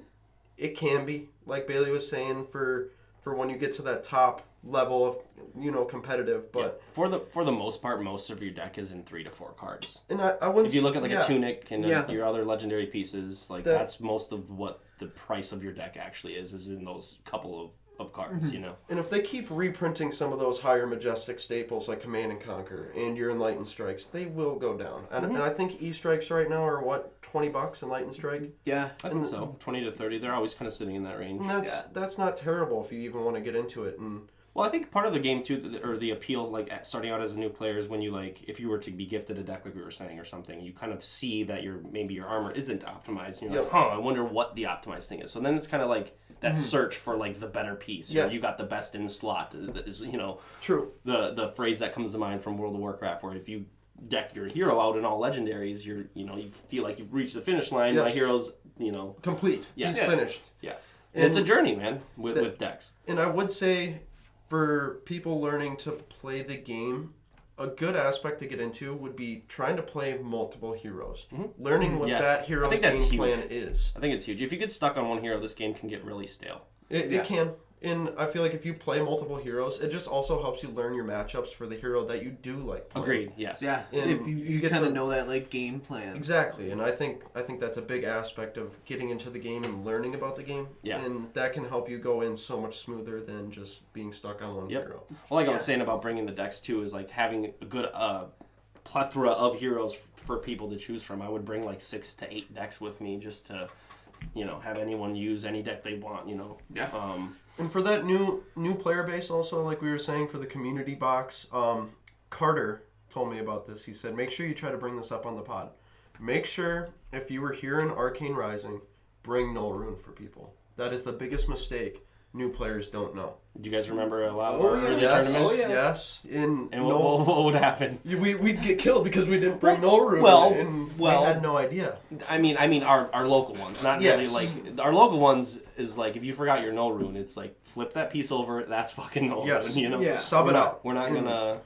it can be, like Bailey was saying, for when you get to that top level of, you know, competitive. But for the most part, most of your deck is in 3 to 4 cards. And I wouldn't. If you look at like a Tunic and your other legendary pieces, like that's most of what the price of your deck actually is in those couple of cards, you know. And if they keep reprinting some of those higher majestic staples like Command and Conquer and your Enlightened Strikes, they will go down. And I think E-Strikes right now are what, $20 Enlightened Strike? Yeah, I think so. 20 to 30. They're always kind of sitting in that range. And that's not terrible if you even want to get into it. And well, I think part of the game too, or the appeal, like starting out as a new player, is when you like, if you were to be gifted a deck, like we were saying, or something, you kind of see that maybe your armor isn't optimized. And you're like, I wonder what the optimized thing is. So then it's kind of like that search for like the better piece. You got the best in slot. Is, you know, true. The phrase that comes to mind from World of Warcraft, where if you deck your hero out in all legendaries, you feel like you've reached the finish line. My hero's, complete. He's finished. Yeah, and it's a journey, man, with decks. And I would say, for people learning to play the game, a good aspect to get into would be trying to play multiple heroes. Learning what that hero's game plan is. I think it's huge. If you get stuck on one hero, this game can get really stale. It can. And I feel like if you play multiple heroes, it just also helps you learn your matchups for the hero that you do like playing. Agreed, yes. Yeah, And if you kind of know that like game plan. Exactly, and I think that's a big aspect of getting into the game and learning about the game. Yeah. And that can help you go in so much smoother than just being stuck on one hero. Well, like I was saying about bringing the decks too, is like having a good plethora of heroes for people to choose from. I would bring like 6 to 8 decks with me just to, have anyone use any deck they want, Yeah. And for that new player base also, like we were saying, for the community box, Carter told me about this. He said, make sure you try to bring this up on the pod. Make sure, if you were here in Arcane Rising, bring Null Rune for people. That is the biggest mistake new players don't know. Do you guys remember a lot of our early tournaments? Oh, yeah. Yes. And what would happen? We'd get killed because we didn't bring Null Rune, and we had no idea. I mean, our local ones, not really like our local ones. Is like if you forgot your Null Rune, it's like flip that piece over. That's fucking Null Rune. Sub it out. We're not gonna.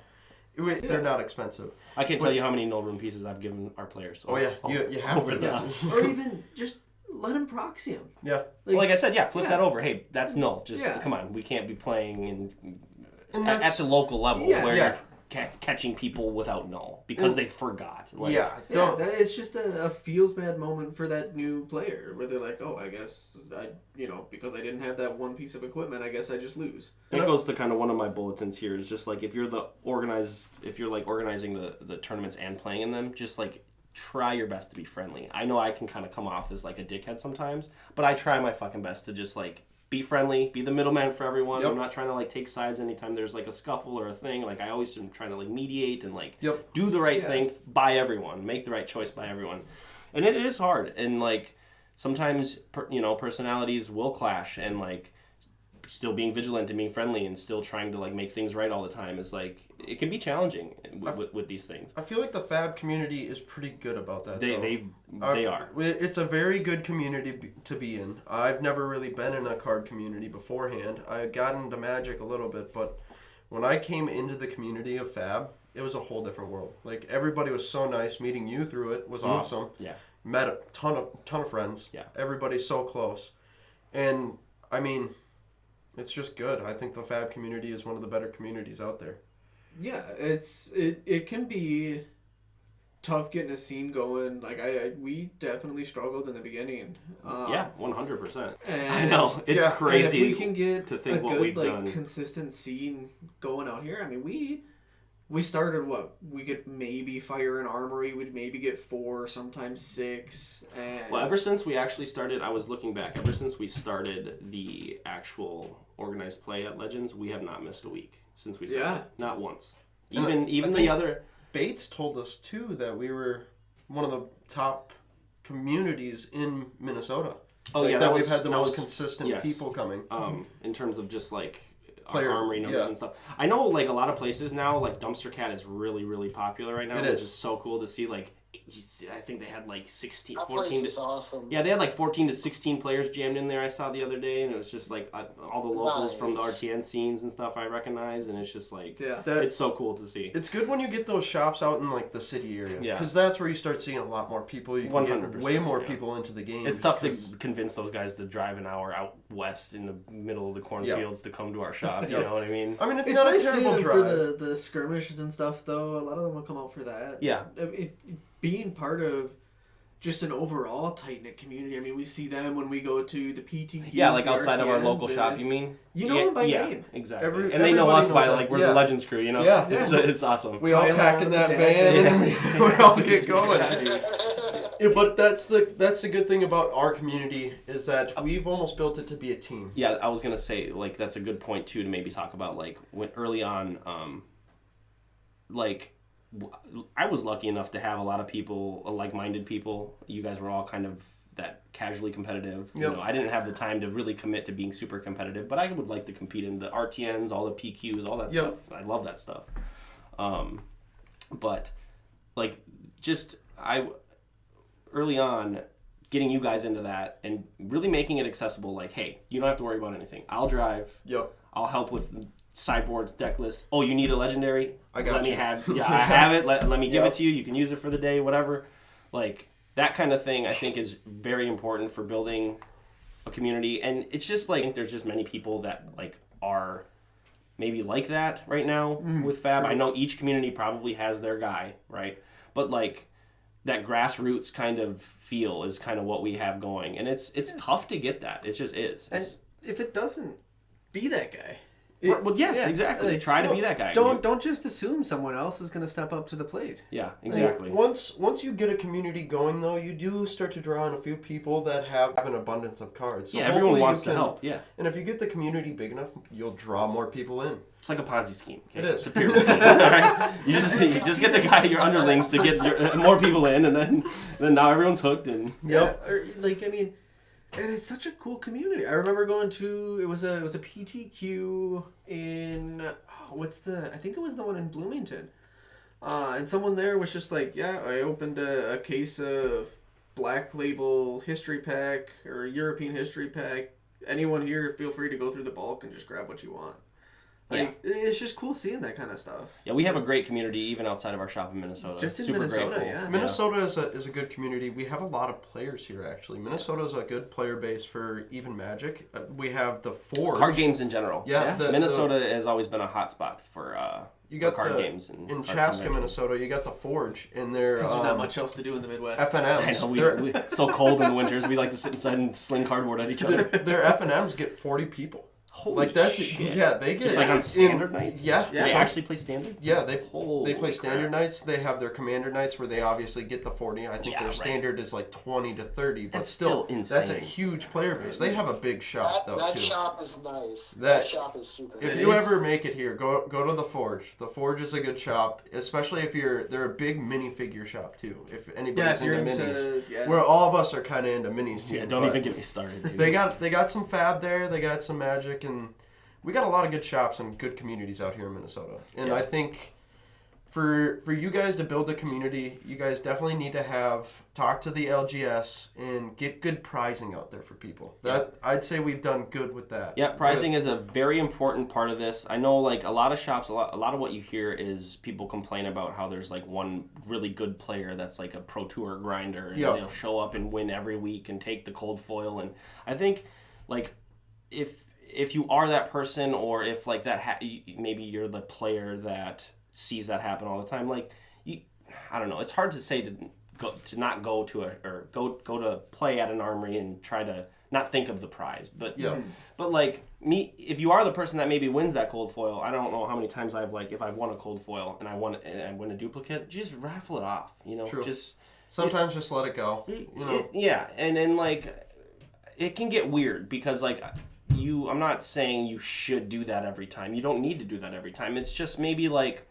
They're not expensive. I can't tell you how many Null Rune pieces I've given our players. You have to. Or even just let him proxy him. Yeah. Like I said, flip that over. Hey, that's null. Just come on. We can't be playing at the local level where you're catching people without null because they forgot. It's just a feels bad moment for that new player where they're like, oh, I guess because I didn't have that one piece of equipment, I guess I just lose. And it goes to kind of one of my bulletins here is just like if you're organizing the tournaments and playing in them, just like try your best to be friendly. I know I can kind of come off as like a dickhead sometimes, but I try my fucking best to just like be friendly, be the middleman for everyone. Yep. I'm not trying to like take sides anytime there's like a scuffle or a thing. Like I always am trying to like mediate and like do the right thing by everyone, make the right choice by everyone. And it is hard, and like sometimes personalities will clash, and like still being vigilant and being friendly and still trying to like make things right all the time is like it can be challenging with these things. I feel like the Fab community is pretty good about that. They are. It's a very good community to be in. I've never really been in a card community beforehand. I got into Magic a little bit, but when I came into the community of Fab, it was a whole different world. Like everybody was so nice. Meeting you through it was awesome. Yeah. Met a ton of friends. Yeah. Everybody's so close, and I mean, it's just good. I think the Fab community is one of the better communities out there. Yeah, it can be tough getting a scene going. Like we definitely struggled in the beginning. 100%. I know it's crazy. And if we can get to think a what good we've like done. consistent scene going out here, I mean we started we could maybe fire an armory. We'd maybe get 4, sometimes 6. And Well, ever since we actually started, I was looking back. Ever since we started the actual organized play at Legends, we have not missed a week since we started. Yeah. Not once. And Even I the other. Bates told us too that we were one of the top communities in Minnesota. Oh like, yeah, that was, we've had the that most was- consistent yes. people coming. In terms of just like Player- our armory numbers yeah. and stuff. I know like a lot of places now, like Dumpster Cat is really, really popular right now, It which is. is so cool to see. Like, I think they had like 16, That 14 place to, is awesome. yeah, they had like 14 to 16 players jammed in there. I saw the other day, and it was just like all the locals from the Nice. RTN scenes and stuff I recognize, and it's just like yeah. it's so cool to see. It's good when you get those shops out in like the city area, Yeah. because that's where you start seeing a lot more people. You can get 100%, way more yeah. people into the game. It's tough to because- convince those guys to drive an hour out west in the middle of the cornfields to come to our shop. You know what I mean? I mean, it's It's not a nice terrible seeing drive. for the skirmishes and stuff, though. A lot of them will come out for that. Yeah. Being part of just an overall tight-knit community. I mean, we see them when we go to the PTQs. Yeah, like the outside of our RTNs, local and shop, it's- you mean? You know them by yeah, name. exactly. Every- and they know everybody us by knows like that. we're Yeah. the Legends crew, you know? Yeah. It's awesome. We all Kyle, pack in that Dad, van yeah. and we all get going. Yeah, but that's the good thing about our community is that we've almost built it to be a team. Yeah, I was gonna say like that's a good point too to maybe talk about like when early on, I was lucky enough to have a lot of people, like-minded people. You guys were all kind of that casually competitive. You Yep. know, I didn't have the time to really commit to being super competitive, but I would like to compete in the RTNs, all the PQs, all that Yep. stuff. I love that stuff. But like just early on getting you guys into that and really making it accessible, like, hey, you don't have to worry about anything. I'll drive. Yep. I'll help with sideboards, deck lists. Oh, you need a legendary? I got let me you. have I have it. Let me give Yep. it to you. You can use it for the day, whatever. Like that kind of thing I think is very important for building a community. And it's just like there's just many people that like are maybe like that right now with Fab. true. I know each community probably has their guy, right? But like that grassroots kind of feel is kind of what we have going. And it's tough to get that. It just is. And It's- if it doesn't, be that guy. well, yes, yeah, exactly. like, Try to no, be that guy. Don't just assume someone else is going to step up to the plate. Yeah, exactly. Once you get a community going, though, you do start to draw in a few people that have an abundance of cards. So Yeah, everyone hopefully wants you to can- help. Yeah, And if you get the community big enough, you'll draw more people in. it's like a Ponzi scheme. Okay? It is. It's a pyramid scheme. Right? You just get the guy, your underlings, to get more people in, and then now everyone's hooked. And Yeah, or, like I mean, and it's such a cool community. I remember going to it was a PTQ in I think it was the one in Bloomington, and someone there was just like, yeah, I opened a case of Black Label history pack or European history pack. Anyone here, feel free to go through the bulk and just grab what you want. Like it's just cool seeing that kind of stuff. yeah, we have a great community even outside of our shop in Minnesota. Just in Super Minnesota, grateful. yeah. Minnesota is a good community. We have a lot of players here, actually. Minnesota is a good player base for even Magic. We have the Forge. Card games in general. Yeah. Yeah. Minnesota has always been a hot spot for You for got card the- games and In card Chaska, conventions. Minnesota, you got the Forge in their Because there's not much else to do in the Midwest. I FNMs. know Their- we so cold in the winters. We like to sit inside and sling cardboard at each other. their FNMs get 40 people. Holy like that's shit. yeah, they get Just like on standard nights? Yeah, Yeah. They so- actually play standard? yeah, they Holy play standard crap. nights. They have their commander nights where they obviously get the 40. I think Yeah, their right. standard is like 20 to 30, but That's still, still that's a insane. huge player base. They have a big shop though That too. shop is nice. That- That shop is super If And you it's- ever make it here, go to the Forge. The Forge is a good shop, especially if they're a big minifigure shop too. If Yeah, anybody's if you're into minis, into yeah. where all of us are kind of into minis too. Yeah, don't but even get me started, dude. They got some Fab there. They got some Magic, and we got a lot of good shops and good communities out here in Minnesota. And Yeah. I think for you guys to build a community, you guys definitely need to talk to the LGS and get good pricing out there for people. That I'd say we've done good with that. Yeah, pricing is a very important part of this. I know, like, a lot of shops, a lot of what you hear is people complain about how there's, like, one really good player that's, like, a Pro Tour grinder, and Yeah. they'll show up and win every week and take the cold foil. And I think, like, if you are that person, or if, like, maybe you're the player that sees that happen all the time, like, I don't know, it's hard to say to not go to go to play at an armory and try to not think of the prize, but Yeah. but like me, if you are the person that maybe wins that cold foil, I don't know how many times if I've won a cold foil and I win a duplicate, just raffle it off, you know. True. Just Sometimes just let it go. You know. yeah, and like it can get weird because like I'm not saying you should do that every time. You don't need to do that every time. It's just maybe like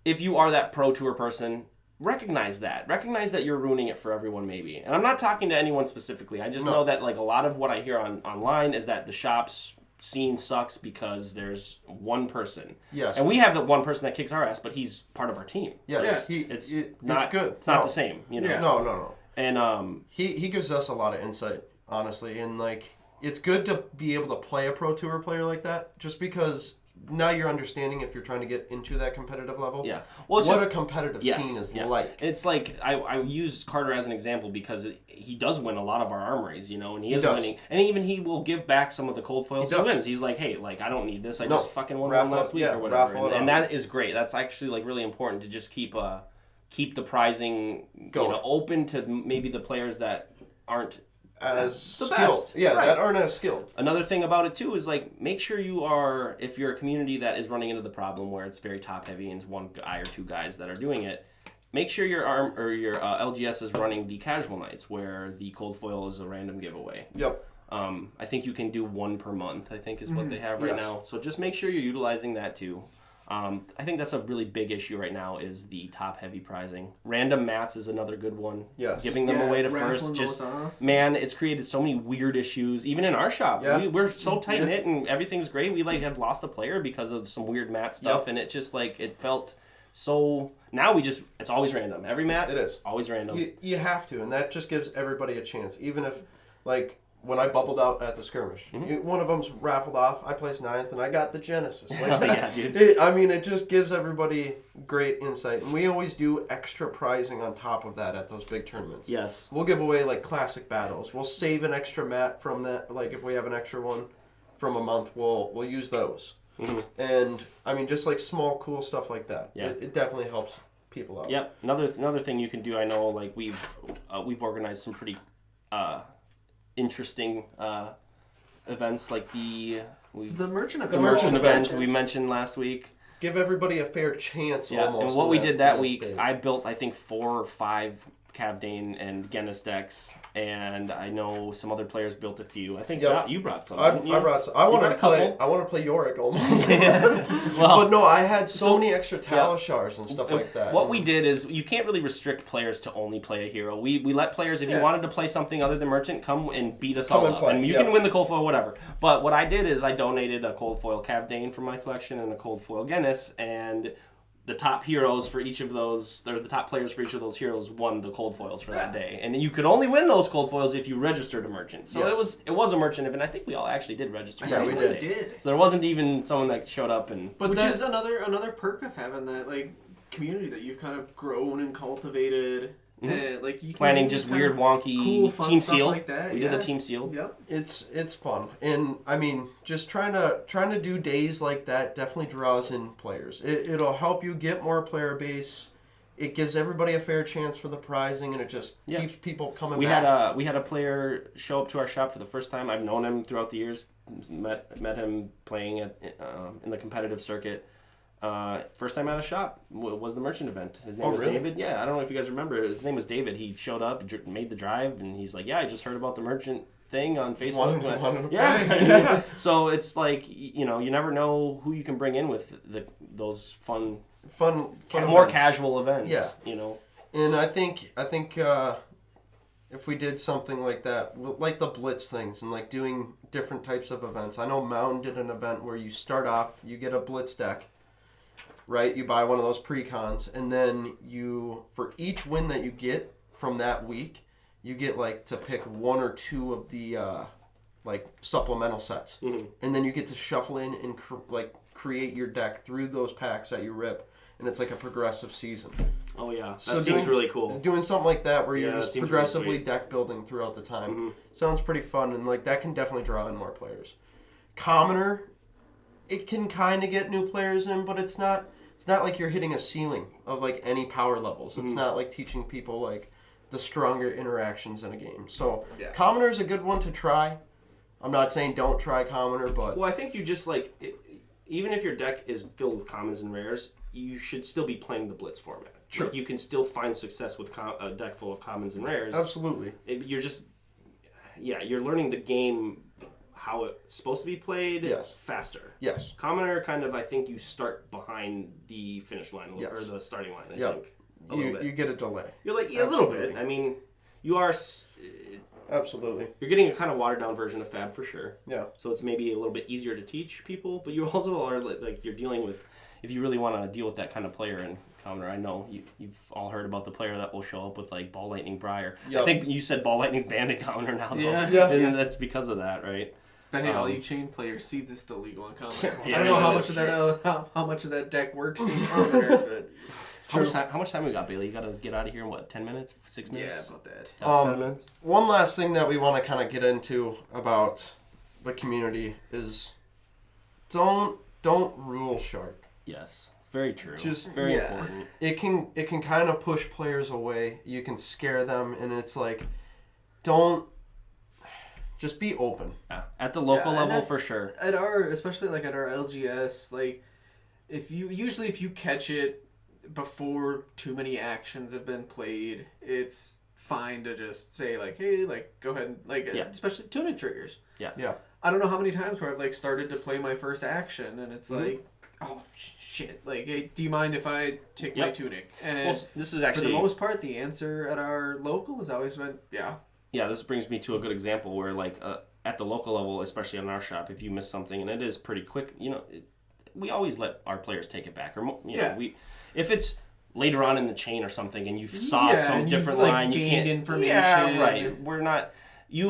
if you are that Pro Tour person, recognize that you're ruining it for everyone maybe. And I'm not talking to anyone specifically. I just know that like a lot of what I hear online is that the shops scene sucks because there's one person. Yes. And we have the one person that kicks our ass, but he's part of our team. Yes. So It's not good. It's not No. the same, you know. Yeah. No. And He gives us a lot of insight, honestly, and like it's good to be able to play a Pro Tour player like that, just because now you're understanding if you're trying to get into that competitive level. yeah. Well, it's what just, a competitive scene is like. It's like I use Carter as an example because he does win a lot of our armories, you know, and he is does. winning, and even he will give back some of the cold foils He he does. wins. He's like, hey, like I don't need this, I No, just fucking won raffle one last it- week yeah, or whatever, raffle it and off. that is great. That's actually like really important to just keep the prizing Going. open to maybe the players that aren't As the skilled. best. Yeah, Right. that aren't as skilled. Another thing about it too is like make sure if you're a community that is running into the problem where it's very top heavy and it's one guy or two guys that are doing it, make sure your LGS is running the casual nights where the cold foil is a random giveaway. Yep. I think you can do one per month, I think is what they have right Yes. now. So just make sure you're utilizing that too. I think that's a really big issue right now is the top heavy prizing. Random mats is another good one. Yes. Giving them away to raffling first. those Just off. man, it's created so many weird issues. Even in our shop, Yeah. we're so tight knit and everything's great. We like have lost a player because of some weird mat stuff, Yep. and it just like it felt so. Now it's always random. Every mat It is. always random. You have to, and that just gives everybody a chance. Even if, like, when I bubbled out at the skirmish, one of them's raffled off. I placed 9th, and I got the Genesis. Like, Hell yeah, dude. it just gives everybody great insight. And we always do extra prizing on top of that at those big tournaments. Yes. We'll give away, like, classic battles. We'll save an extra mat from that. Like, if we have an extra one from a month, we'll use those. And, just, like, small, cool stuff like that. Yeah. It definitely helps people out. Yep. Another thing you can do. I know, like we've organized some pretty interesting events, like the merchant event. the merchant event event. we mentioned last week. Give everybody a fair chance, Yeah, almost. and what in we did that in week, state. I built I think 4 or 5 Cavdane and Genis decks, and I know some other players built a few. I think Yep. you brought some. I didn't you? brought. I wanted brought to a play. couple? I want to play Yorick almost. Well, but no, I had so so- many extra Talishars and stuff like that. What we did is you can't really restrict players to only play a hero. We let players, if you Yeah. wanted to play something other than merchant, come and beat us Come all and up. play, And you yep. can win the cold foil, whatever. But what I did is I donated a cold foil Cavdane from my collection and a cold foil Genis, and the top heroes for each of those, or the top players for each of those heroes won the cold foils for that day. And you could only win those cold foils if you registered a merchant. So Yes. it was a merchant event. I think we all actually did register. Yeah, for we it did. that day. did. So there wasn't even someone that showed up and. But Which that- is another perk of having that like community that you've kind of grown and cultivated. And like you can Planning do just kind weird, of wonky cool, fun team stuff seal. like that. We yeah. did a team seal. Yep. It's fun, and just trying to do days like that definitely draws in players. It'll help you get more player base. It gives everybody a fair chance for the prizing, and it just keeps people coming We back. had a player show up to our shop for the first time. I've known him throughout the years. met him playing in the competitive circuit. First time at a shop was the merchant event. His name was really? David. Yeah, I don't know if you guys remember. His name was David. He showed up, made the drive, and he's like, "Yeah, I just heard about the merchant thing on Facebook." Wanted to play. Yeah. So it's like, you never know who you can bring in with those fun Fun more events. casual events. Yeah. And I think if we did something like that, like the Blitz things and like doing different types of events. I know Mountain did an event where you start off, you get a Blitz deck, right? You buy one of those precons, and then for each win that you get from that week, you get like to pick one or two of the like supplemental sets, and then you get to shuffle in and create your deck through those packs that you rip, and it's like a progressive season. Oh yeah, that So seems really cool. Doing something like that where you're Yeah, that just seems really progressively sweet. deck building throughout the time sounds pretty fun, and like that can definitely draw in more players. Commoner, it can kind of get new players in, but it's not like you're hitting a ceiling of like any power levels. It's not like teaching people like the stronger interactions in a game. So Yeah. Commoner is a good one to try. I'm not saying don't try Commoner, but Well, I think you just even if your deck is filled with commons and rares, you should still be playing the Blitz format. Sure. Like, you can still find success with a deck full of commons and rares. absolutely. You're learning the game how it's supposed to be played Yes. faster. Yes. Commoner kind of, I think you start behind the finish line Yes. or the starting line. I Yep. think a little bit. You get a delay. You're like a little Absolutely. bit. I mean, you are. Absolutely. You're getting a kind of watered down version of Fab for sure. Yeah. So it's maybe a little bit easier to teach people, but you also are like you're dealing with, if you really want to deal with that kind of player in Commoner. I know you've all heard about the player that will show up with like Ball Lightning Briar. Yep. I think you said Ball Lightning's banned in Commoner now, though. Yeah. And that's because of that, right? But hey, all you chain players, Seeds is still legal in Commoner. Yeah, I don't know how that's much of that how much of that deck works in Commoner, but How much time we got, Bailey? You got to get out of here in what, 10 minutes? 6 minutes? yeah, about that. 10 minutes? One last thing that we want to kind of get into about the community is don't rule shark. Yes. Very true. Just- very yeah. important. It can kind of push players away. You can scare them, and it's like, don't just be open. Yeah. At the local Yeah, and level, that's- for sure. At especially like at our LGS, like if you catch it before too many actions have been played, it's fine to just say like, hey, like go ahead and like Yeah. especially tunic triggers. Yeah. I don't know how many times where I've like started to play my first action and it's Mm-hmm. like, oh shit, like hey, do you mind if I take my Yep. tunic? And Well, this is for actually... the most part, the answer at our local has always been yeah. Yeah, this brings me to a good example where, like, at the local level, especially in our shop, if you miss something and it is pretty quick, we always let our players take it back. Or if it's later on in the chain or something, and you saw Yeah, some and you've, different like, line, you gained can't. information. Yeah, right. We're not. We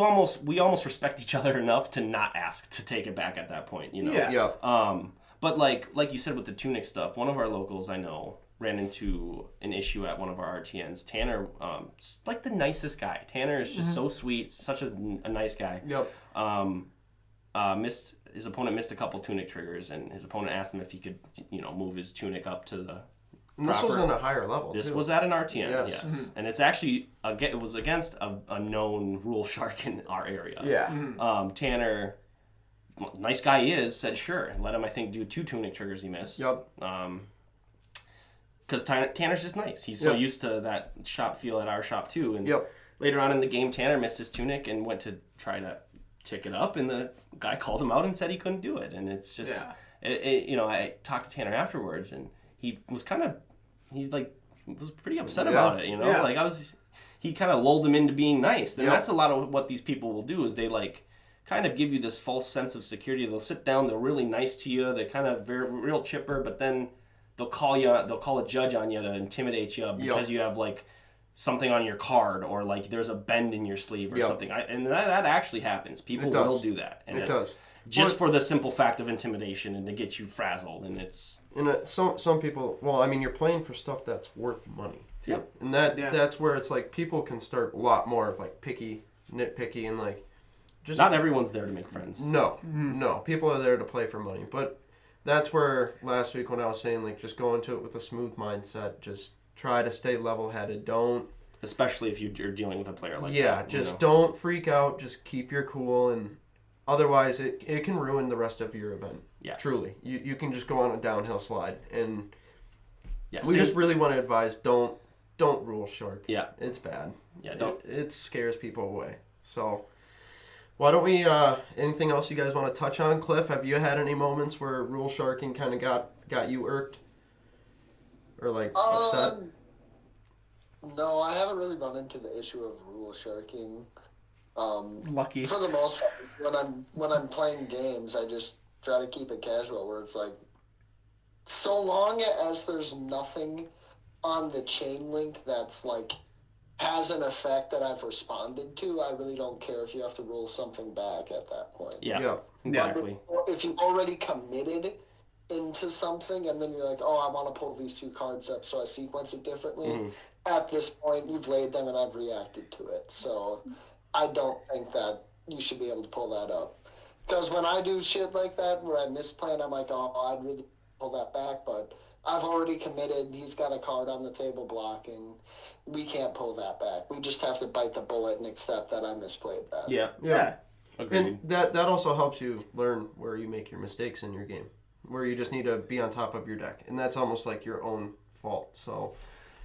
almost respect each other enough to not ask to take it back at that point. Yeah. Yeah. But like you said with the tunic stuff, one of our locals I know ran into an issue at one of our RTNs. Tanner, like the nicest guy. Tanner is just so sweet, such a nice guy. Yep. His opponent missed a couple tunic triggers, and his opponent asked him if he could, move his tunic up to the. And this was proper- on a higher level. This too. was at an RTN, Yes. yes, and it's actually it was against a known rule shark in our area. Yeah. Tanner, nice guy he is, said sure, and let him I think do 2 tunic triggers he missed. Yep. Because Tanner's just nice. He's so Yep. used to that shop feel at our shop too. And Yep. later on in the game, Tanner missed his tunic and went to try to tick it up, and the guy called him out and said he couldn't do it. And it's just, I talked to Tanner afterwards, and he was was pretty upset Yeah. about it. Yeah. Like he kind of lulled him into being nice. And Yep. that's a lot of what these people will do is they kind of give you this false sense of security. They'll sit down, they're really nice to you, they're kind of real chipper, but then they'll call a judge on you to intimidate you because you have like something on your card or like there's a bend in your sleeve or Yep. something. And that actually happens. People It does. will do that. And It does. just for the simple fact of intimidation and to get you frazzled. And it's And some people, well, I mean, you're playing for stuff that's worth money. Yep. And that's where it's like people can start a lot more like nitpicky, and like just not everyone's there to make friends. no, people are there to play for money. But that's where last week when I was saying like just go into it with a smooth mindset, just try to stay level-headed. Don't Especially if you're dealing with a player like that. don't freak out. Just keep your cool. And otherwise it can ruin the rest of your event. Yeah. Truly. You can just go on a downhill slide. And Yeah, we just really want to advise, don't rule shark. Yeah. It's bad. Yeah, don't. It scares people away. So why don't we, anything else you guys want to touch on? Cliff, have you had any moments where rule sharking kind of got you irked? Or like upset? No, I haven't really run into the issue of rule sharking. Lucky. For the most part, when I'm playing games, I just try to keep it casual, where it's like, so long as there's nothing on the chain link that's like has an effect that I've responded to, I really don't care if you have to rule something back at that point. Yeah, exactly. If you've already committed into something and then you're like, oh, I want to pull these two cards up so I sequence it differently, at this point you've laid them and I've reacted to it. So I don't think that you should be able to pull that up. Because when I do shit like that where I misplan, I'm like, oh, I'd really pull that back, but I've already committed. He's got a card on the table blocking. We can't pull that back. We just have to bite the bullet and accept that I misplayed that. Yeah. Agreed. And that also helps you learn where you make your mistakes in your game, where you just need to be on top of your deck, and that's almost like your own fault. So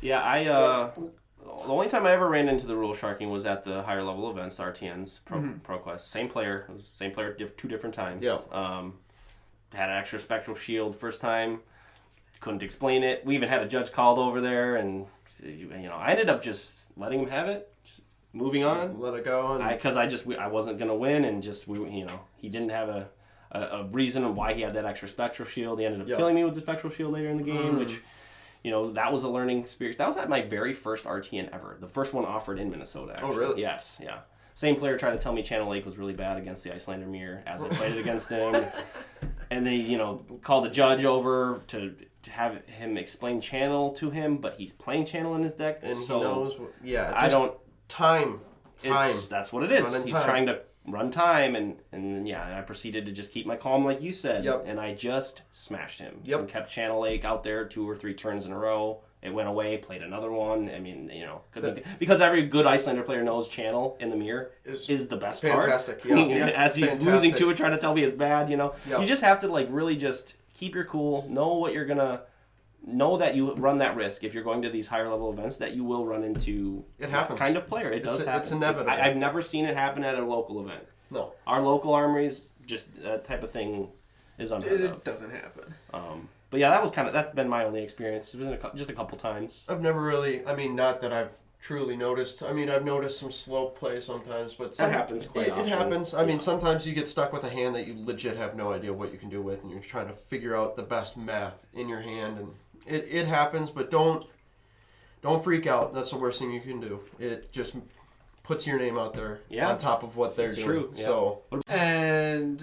yeah, the only time I ever ran into the rule sharking was at the higher level events, RTNs, ProQuest. Same player, two different times. Yeah. Had an extra spectral shield first time. Couldn't explain it. We even had a judge called over there, and I ended up just letting him have it, just moving on. Let it go. Because I wasn't gonna win, and he didn't have a reason why he had that extra spectral shield. He ended up killing me with the spectral shield later in the game, which. That was a learning experience. That was at my very first RTN ever. The first one offered in Minnesota, actually. Oh, really? Yes, yeah. Same player tried to tell me Channel Lake was really bad against the Icelander Mirror as I played it against him. And they, called the judge over to have him explain Channel to him, but he's playing Channel in his deck. And so he knows, Time. Time. That's what it is. He's time. trying to run time, and I proceeded to just keep my calm like you said. Yep. And I just smashed him. Yep. And kept Channel Lake out there 2 or 3 turns in a row. It went away, played another one. I mean, because every good Icelander player knows Channel in the mirror is the best fantastic. card. Yeah. As he's losing to it, trying to tell me it's bad, Yep. You just have to really just keep your cool, know that you run that risk if you're going to these higher level events that you will run into It happens. kind of player. It does happen. It's inevitable. I've never seen it happen at a local event. No. Our local armories, just that type of thing is unheard of. It doesn't happen. But yeah, that's been my only experience. It was just a couple times. I've never really, not that I've truly noticed. I've noticed some slope play sometimes, but That happens quite often. It happens. Sometimes you get stuck with a hand that you legit have no idea what you can do with, and you're trying to figure out the best math in your hand, and it happens, but don't freak out. That's the worst thing you can do. It just puts your name out there on top of what they're doing. True. Yeah. So, And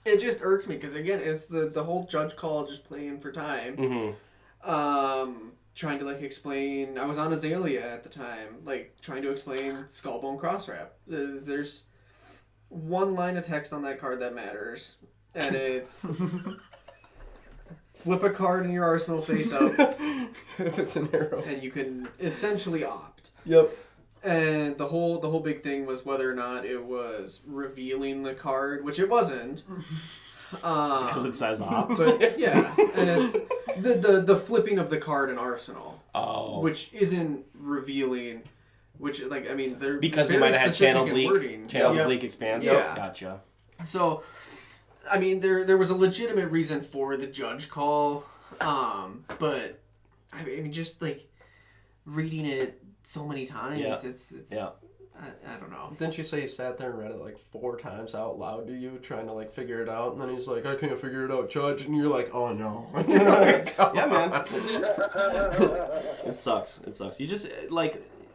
it just irked me because again, it's the whole judge call just playing for time. Mm-hmm. Trying to explain. I was on Azalea at the time, trying to explain Skullbone Crosswrap. There's one line of text on that card that matters, and it's flip a card in your arsenal face up. if it's an arrow, and you can essentially opt. Yep. And the whole big thing was whether or not it was revealing the card, which it wasn't. Because it says opt. But yeah, and it's the flipping of the card in Arsenal. Oh. Which isn't revealing. Which they're because very you might have had specific in wording. channel bleak expanse. Yeah. Gotcha. So, there was a legitimate reason for the judge call, but just reading it so many times, it's I don't know. Didn't you say he sat there and read it 4 times out loud to you, trying to figure it out, and then he's like, "I can't figure it out, Judge," and you're like, "Oh no." Yeah, man. It sucks. You just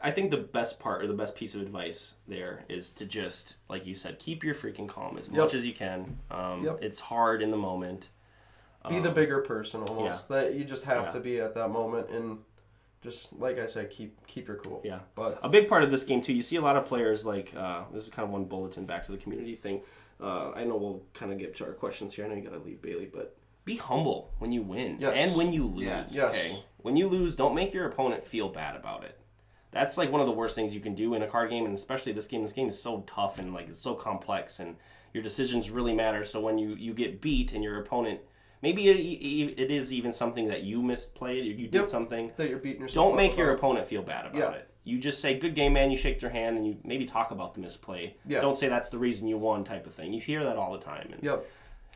I think the best part or the best piece of advice there is to just, like you said, keep your freaking calm as much as you can. It's hard in the moment. Be the bigger person almost. That you just have to be at that moment, and just like I said, keep your cool. Yeah. But a big part of this game too, you see a lot of players this is kind of one bulletin back to the community thing. I know we'll kind of get to our questions here. I know you got to leave Bailey, but be humble when you win and when you lose. Yes. Okay. When you lose, don't make your opponent feel bad about it. That's like one of the worst things you can do in a card game, and especially this game. This game is so tough and like it's so complex, and your decisions really matter. So when you get beat and your opponent, maybe it is even something that you misplayed or you did something that you're beating yourself. Don't make your opponent feel bad about it. You just say, good game, man. You shake their hand and you maybe talk about the misplay. Don't say that's the reason you won type of thing. You hear that all the time. And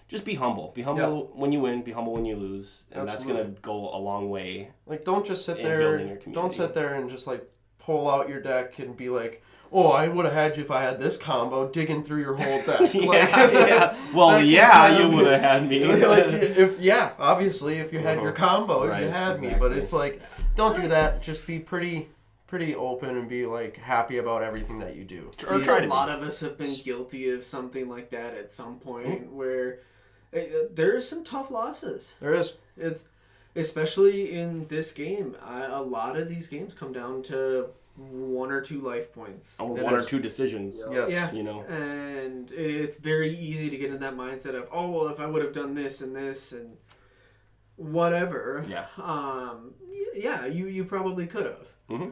just be humble. Be humble when you win. Be humble when you lose. And that's going to go a long way. Like, don't just sit there. Don't sit there and just, like, pull out your deck and be like, oh, I would have had you if I had this combo, digging through your whole deck. Well, you would have had me. Obviously, if you had your combo, you had me. But it's like, don't do that. Just be pretty open and be like happy about everything that you do. Or try a lot of us have been guilty of something like that at some point where there's some tough losses. There is. It's especially in this game. A lot of these games come down to 1 or 2 life points. Or 1 or 2 decisions. Yes. Yeah. You know. And it's very easy to get in that mindset of, oh, well, if I would have done this and this and whatever. Yeah. You probably could have. Mm-hmm.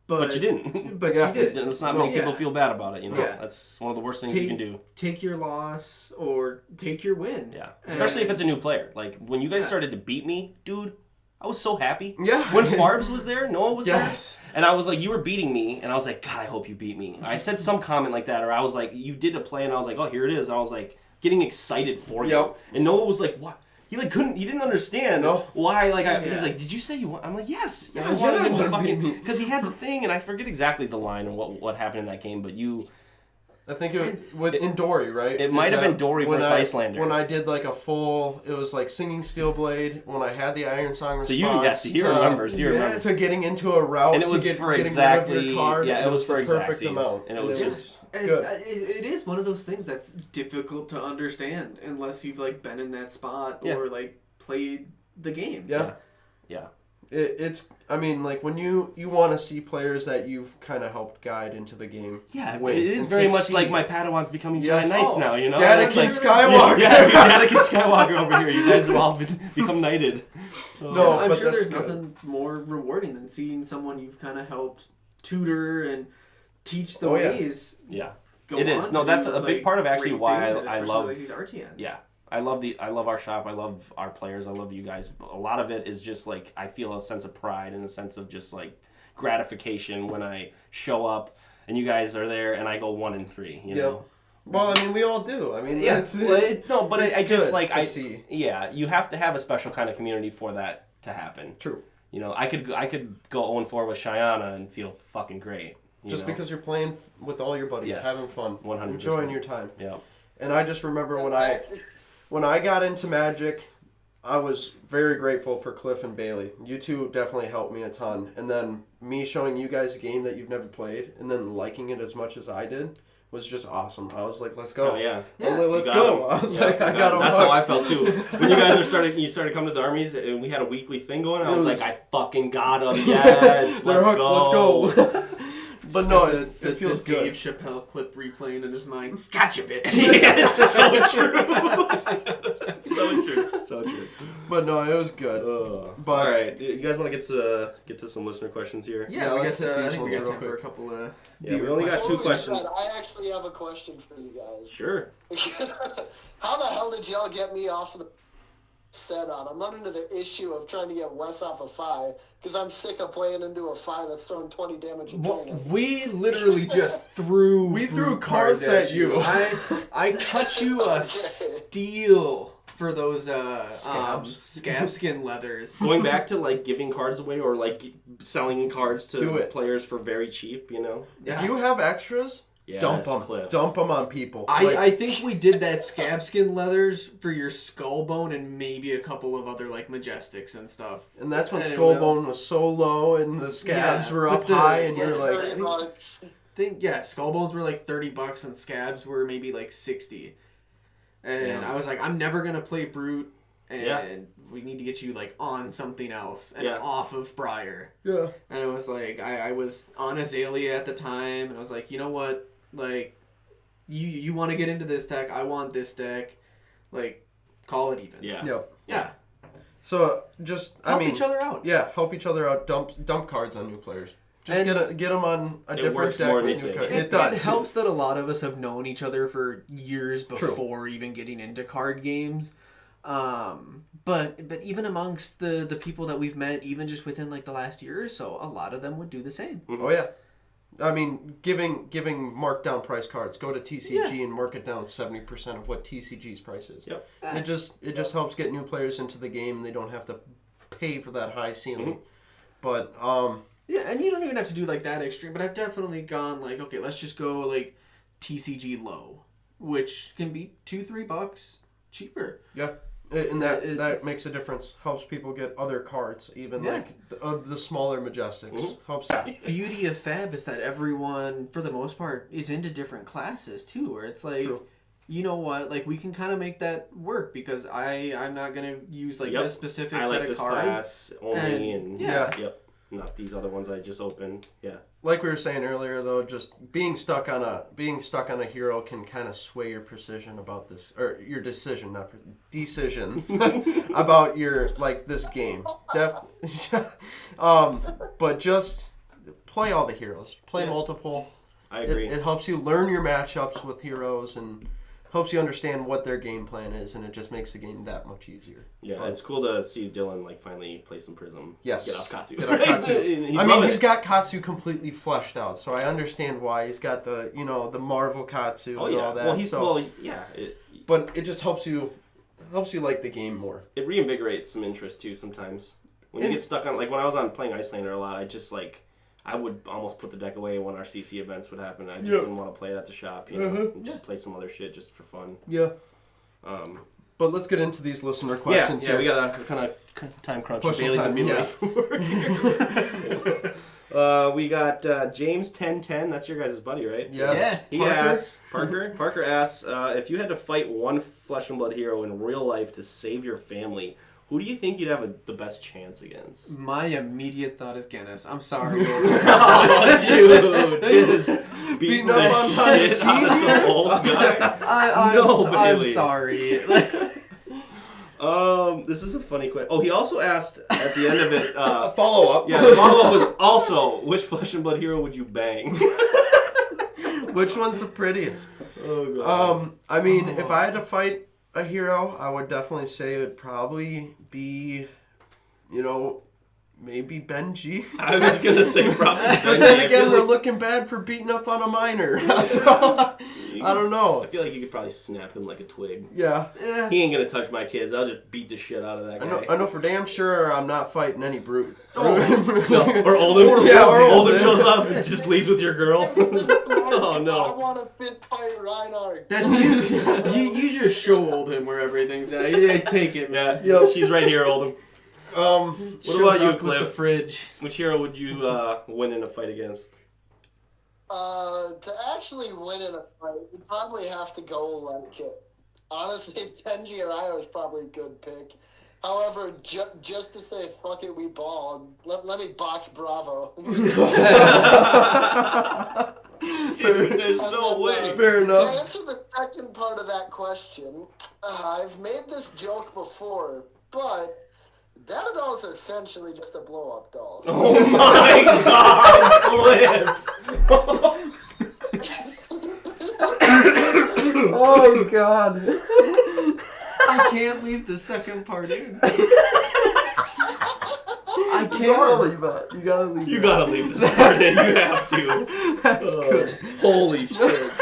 But you didn't. But you did. Let's not make people feel bad about it. You know, that's one of the worst things you can do. Take your loss or take your win. Yeah, especially if it's a new player. Like when you guys started to beat me, dude, I was so happy. Yeah. When Farbs was there, Noah was there, and I was like, you were beating me, and I was like, God, I hope you beat me. I said some comment like that, or I was like, you did a play, and I was like, oh, here it is. And I was like, getting excited for you, and Noah was like, what? He didn't understand why. He's like, did you say you want? I'm like, yes. I wanted him to fucking, because he had the thing, and I forget exactly the line and what happened in that game, but I think it was in Dory, right? It might have been Dory versus Icelander. When I did like a full, it was like singing Steel Blade. When I had the Iron Song response. So he remembers. He remembers. To getting into a route, and it was getting rid of your card. Yeah, it was for the perfect exact amount, and it was just good. It is one of those things that's difficult to understand unless you've like been in that spot or like played the game. Yeah. It's, I mean, like, when you want to see players that you've kind of helped guide into the game. Yeah, it is very much like my Padawans becoming Jedi Knights now, you know? Anakin Skywalker! Anakin Skywalker over here. You guys have all become knighted. So. No, I'm sure there's nothing more rewarding than seeing someone you've kind of helped tutor and teach the ways. Yeah. It is. No, that's a big part of actually why I love these RTNs. Yeah. I love our shop. I love our players. I love you guys. A lot of it is just like I feel a sense of pride and a sense of just like gratification when I show up and you guys are there and I go 1-3. You know. Well, I mean, we all do. I mean, I just like see. Yeah, you have to have a special kind of community for that to happen. True. You know, I could go 0-4 with Cheyenne and feel fucking great. Just because you're playing with all your buddies, having fun, 100%. enjoying your time. Yeah. And I just remember when I got into Magic, I was very grateful for Cliff and Bailey. You two definitely helped me a ton. And then me showing you guys a game that you've never played and then liking it as much as I did was just awesome. I was like, let's go. Oh, yeah. Let's go. I was like, I got them. That's how I felt too. When you guys started coming to the armies and we had a weekly thing going, I was like, I fucking got them. Yes, let's go. Let's go. But no, it feels good. Dave Chappelle clip replaying in his mind. Gotcha, bitch. So true. But no, it was good. But all right, you guys want to get to some listener questions here? Yeah, I think we got time for a couple of. Yeah, we only got 2 questions. I actually have a question for you guys. Sure. How the hell did y'all get me off of the set on? I'm running into the issue of trying to get Wes off a 5 because I'm sick of playing into a 5 that's throwing 20 damage. We literally just threw cards at you. I cut you a steal for those scab skin leathers. Going back to like giving cards away or like selling cards to players for very cheap, you know. If you have extras, dump them on people. I think we did that scab skin leathers for your Skullbone and maybe a couple of other like Majestics and stuff. And that's when Skullbone was so low and the scabs were up high and you're like... Skullbones were like $30 and scabs were maybe like 60. And I was like, I'm never going to play Brute and we need to get you like on something else and off of Briar. Yeah. And it was like, I was on Azalea at the time and I was like, you know what? Like, you want to get into this deck, I want this deck. Like, call it even. Yeah. So, just, help each other out. Yeah, help each other out. Dump cards on new players. Just get them on a different works deck more than with you new think. cards. It does. helps that a lot of us have known each other for years before even getting into card games. But even amongst the people that we've met, even just within like the last year or so, a lot of them would do the same. Oh yeah. I mean, giving markdown price cards. Go to TCG and mark it down 70% of what TCG's price is. Yep. It just helps get new players into the game. They don't have to pay for that high ceiling. But yeah, and you don't even have to do like that extreme. But I've definitely gone like, okay, let's just go like TCG low, which can be $2-3 cheaper. yeah. And that makes a difference. Helps people get other cards, even like the smaller Majestics. Helps that. Beauty of Fab is that everyone, for the most part, is into different classes too. Where it's like, you know what, like we can kind of make that work because I'm not gonna use like this specific I set like of this cards class only, and yeah. Not these other ones I just opened. Yeah. Like we were saying earlier, though, just being stuck on a hero can kind of sway your precision about this, or your decision, not decision about your this game. But just play all the heroes. Play multiple. I agree. It helps you learn your matchups with heroes and helps you understand what their game plan is, and it just makes the game that much easier. Yeah, But it's cool to see Dylan finally play some Prism. Yes. Get off Katsu. Get off Katsu. He's it. got Katsu completely fleshed out, so I understand why he's got the the Marvel Katsu and all that. But it just helps you like the game more. It reinvigorates some interest too sometimes. When you get stuck on, like when I was playing Icelander a lot, I would almost put the deck away when our CC events would happen. I just didn't want to play it at the shop, and just play some other shit just for fun. Yeah. But let's get into these listener questions. Yeah, we got a kind of time crunch. Bailey's time, we got James 1010. That's your guys' buddy, right? Yes. Yeah. Parker asks, if you had to fight one Flesh and Blood hero in real life to save your family, who do you think you'd have the best chance against? My immediate thought is Guinness. I'm sorry. Dude, just beating up on the shit out of some old guy. I'm sorry. This is a funny question. Oh, he also asked at the end of it. A follow-up. Yeah, the follow-up was also, which Flesh and Blood hero would you bang? Which one's the prettiest? Oh, God. I mean, if I had to fight a hero, I would definitely say it would probably be, maybe Benji. I was going to say probably Benji. But then again, we're looking bad for beating up on a minor. So, I don't know. I feel like you could probably snap him like a twig. Yeah. He ain't going to touch my kids. I'll just beat the shit out of that guy. I know for damn sure I'm not fighting any brute. No, or Oldham. Yeah, or Oldham shows up and just leaves with your girl. Oh, no. I want to fit fight Reinhardt. That's you just show Oldham where everything's at. Yeah, take it, man. Yeah, she's right here, Oldham. What about you, Cliff? The fridge. Which hero would you win in a fight against? To actually win in a fight, you'd probably have to go like it. Honestly, Genji or Io is probably a good pick. However, just to say fuck it, we ball. Let me box Bravo. Dude, there's no way. Fair enough. To answer the second part of that question, I've made this joke before, but Davidoff is essentially just a blow-up doll. Oh my God, Oh, God. I can't leave the second part in. I can't. You gotta leave that. You gotta leave this part in. You have to. That's good. Holy shit.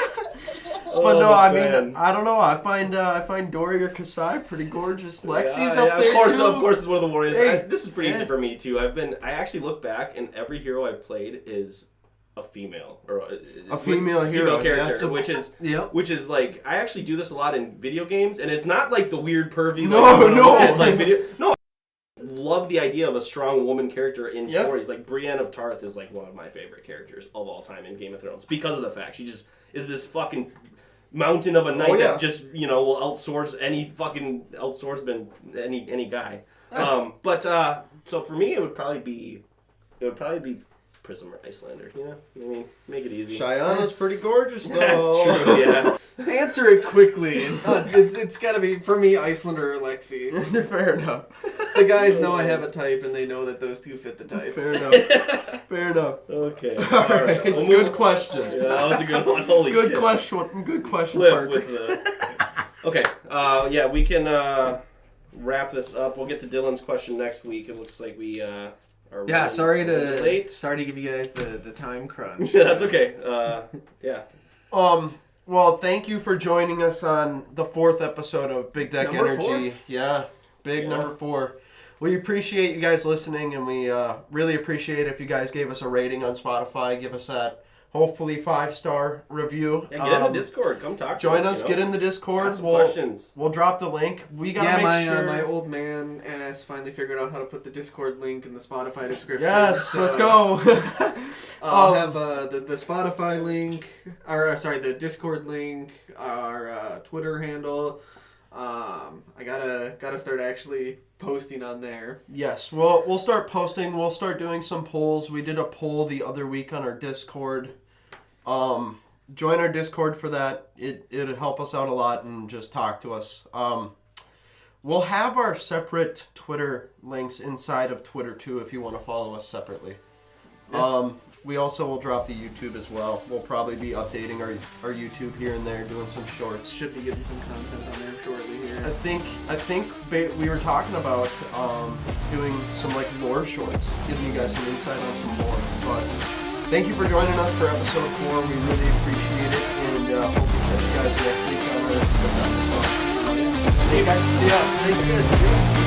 But no, I man. mean, I don't know. I find Dory or Kasai pretty gorgeous. Lexi's up there Of course, it's one of the warriors. Hey. This is pretty easy for me too. I actually look back, and every hero I've played is a female or a female hero character, yeah. which is like I actually do this a lot in video games, and it's not like the weird pervy I love the idea of a strong woman character in stories. Like Brienne of Tarth is like one of my favorite characters of all time in Game of Thrones because of the fact she just is this fucking mountain of a knight that just will outswords any guy. So for me it would probably be Prism or Icelander. I mean, make it easy. Cheyenne pretty gorgeous though. That's true. Yeah. Answer it quickly. It's got to be for me, Icelander or Lexi. Fair enough. The guys know I have a type, and they know that those two fit the type. Fair enough. Fair enough. Okay. All right. We'll Good move- question. Yeah, that was a good one. Holy Good shit. question. Good question, Flip Parker. with the... Okay. Yeah, we can wrap this up. We'll get to Dylan's question next week. It looks like we are Yeah, sorry late. to give you guys the time crunch. Yeah, that's okay. Yeah. Well, thank you for joining us on the 4th episode of Big Deck Number Energy. 4? Yeah, big number 4. We appreciate you guys listening, and we really appreciate if you guys gave us a rating on Spotify. Give us that, hopefully, 5-star review. Yeah, get in the Discord. Come talk to Join us. us. Get in the Discord. Ask some questions. We'll drop the link. We gotta make sure. My old man ass finally figured out how to put the Discord link in the Spotify description. Yes, so let's go. I'll have the Spotify link, or sorry, the Discord link, our Twitter handle. I gotta start actually posting on there. Yes, we'll start posting. We'll start doing some polls. We did a poll the other week on our Discord. Join our Discord for that. It'll help us out a lot, and just talk to us. We'll have our separate Twitter links inside of Twitter too, if you want to follow us separately. Yeah. We also will drop the YouTube as well. We'll probably be updating our YouTube here and there, doing some shorts. Should be getting some content on there shortly here. I think we were talking about doing some like lore shorts, giving you guys some insight on some lore. But thank you for joining us for episode 4. We really appreciate it, and hope to catch you guys next week on our episode. See you guys. See ya. Thanks, guys. See ya.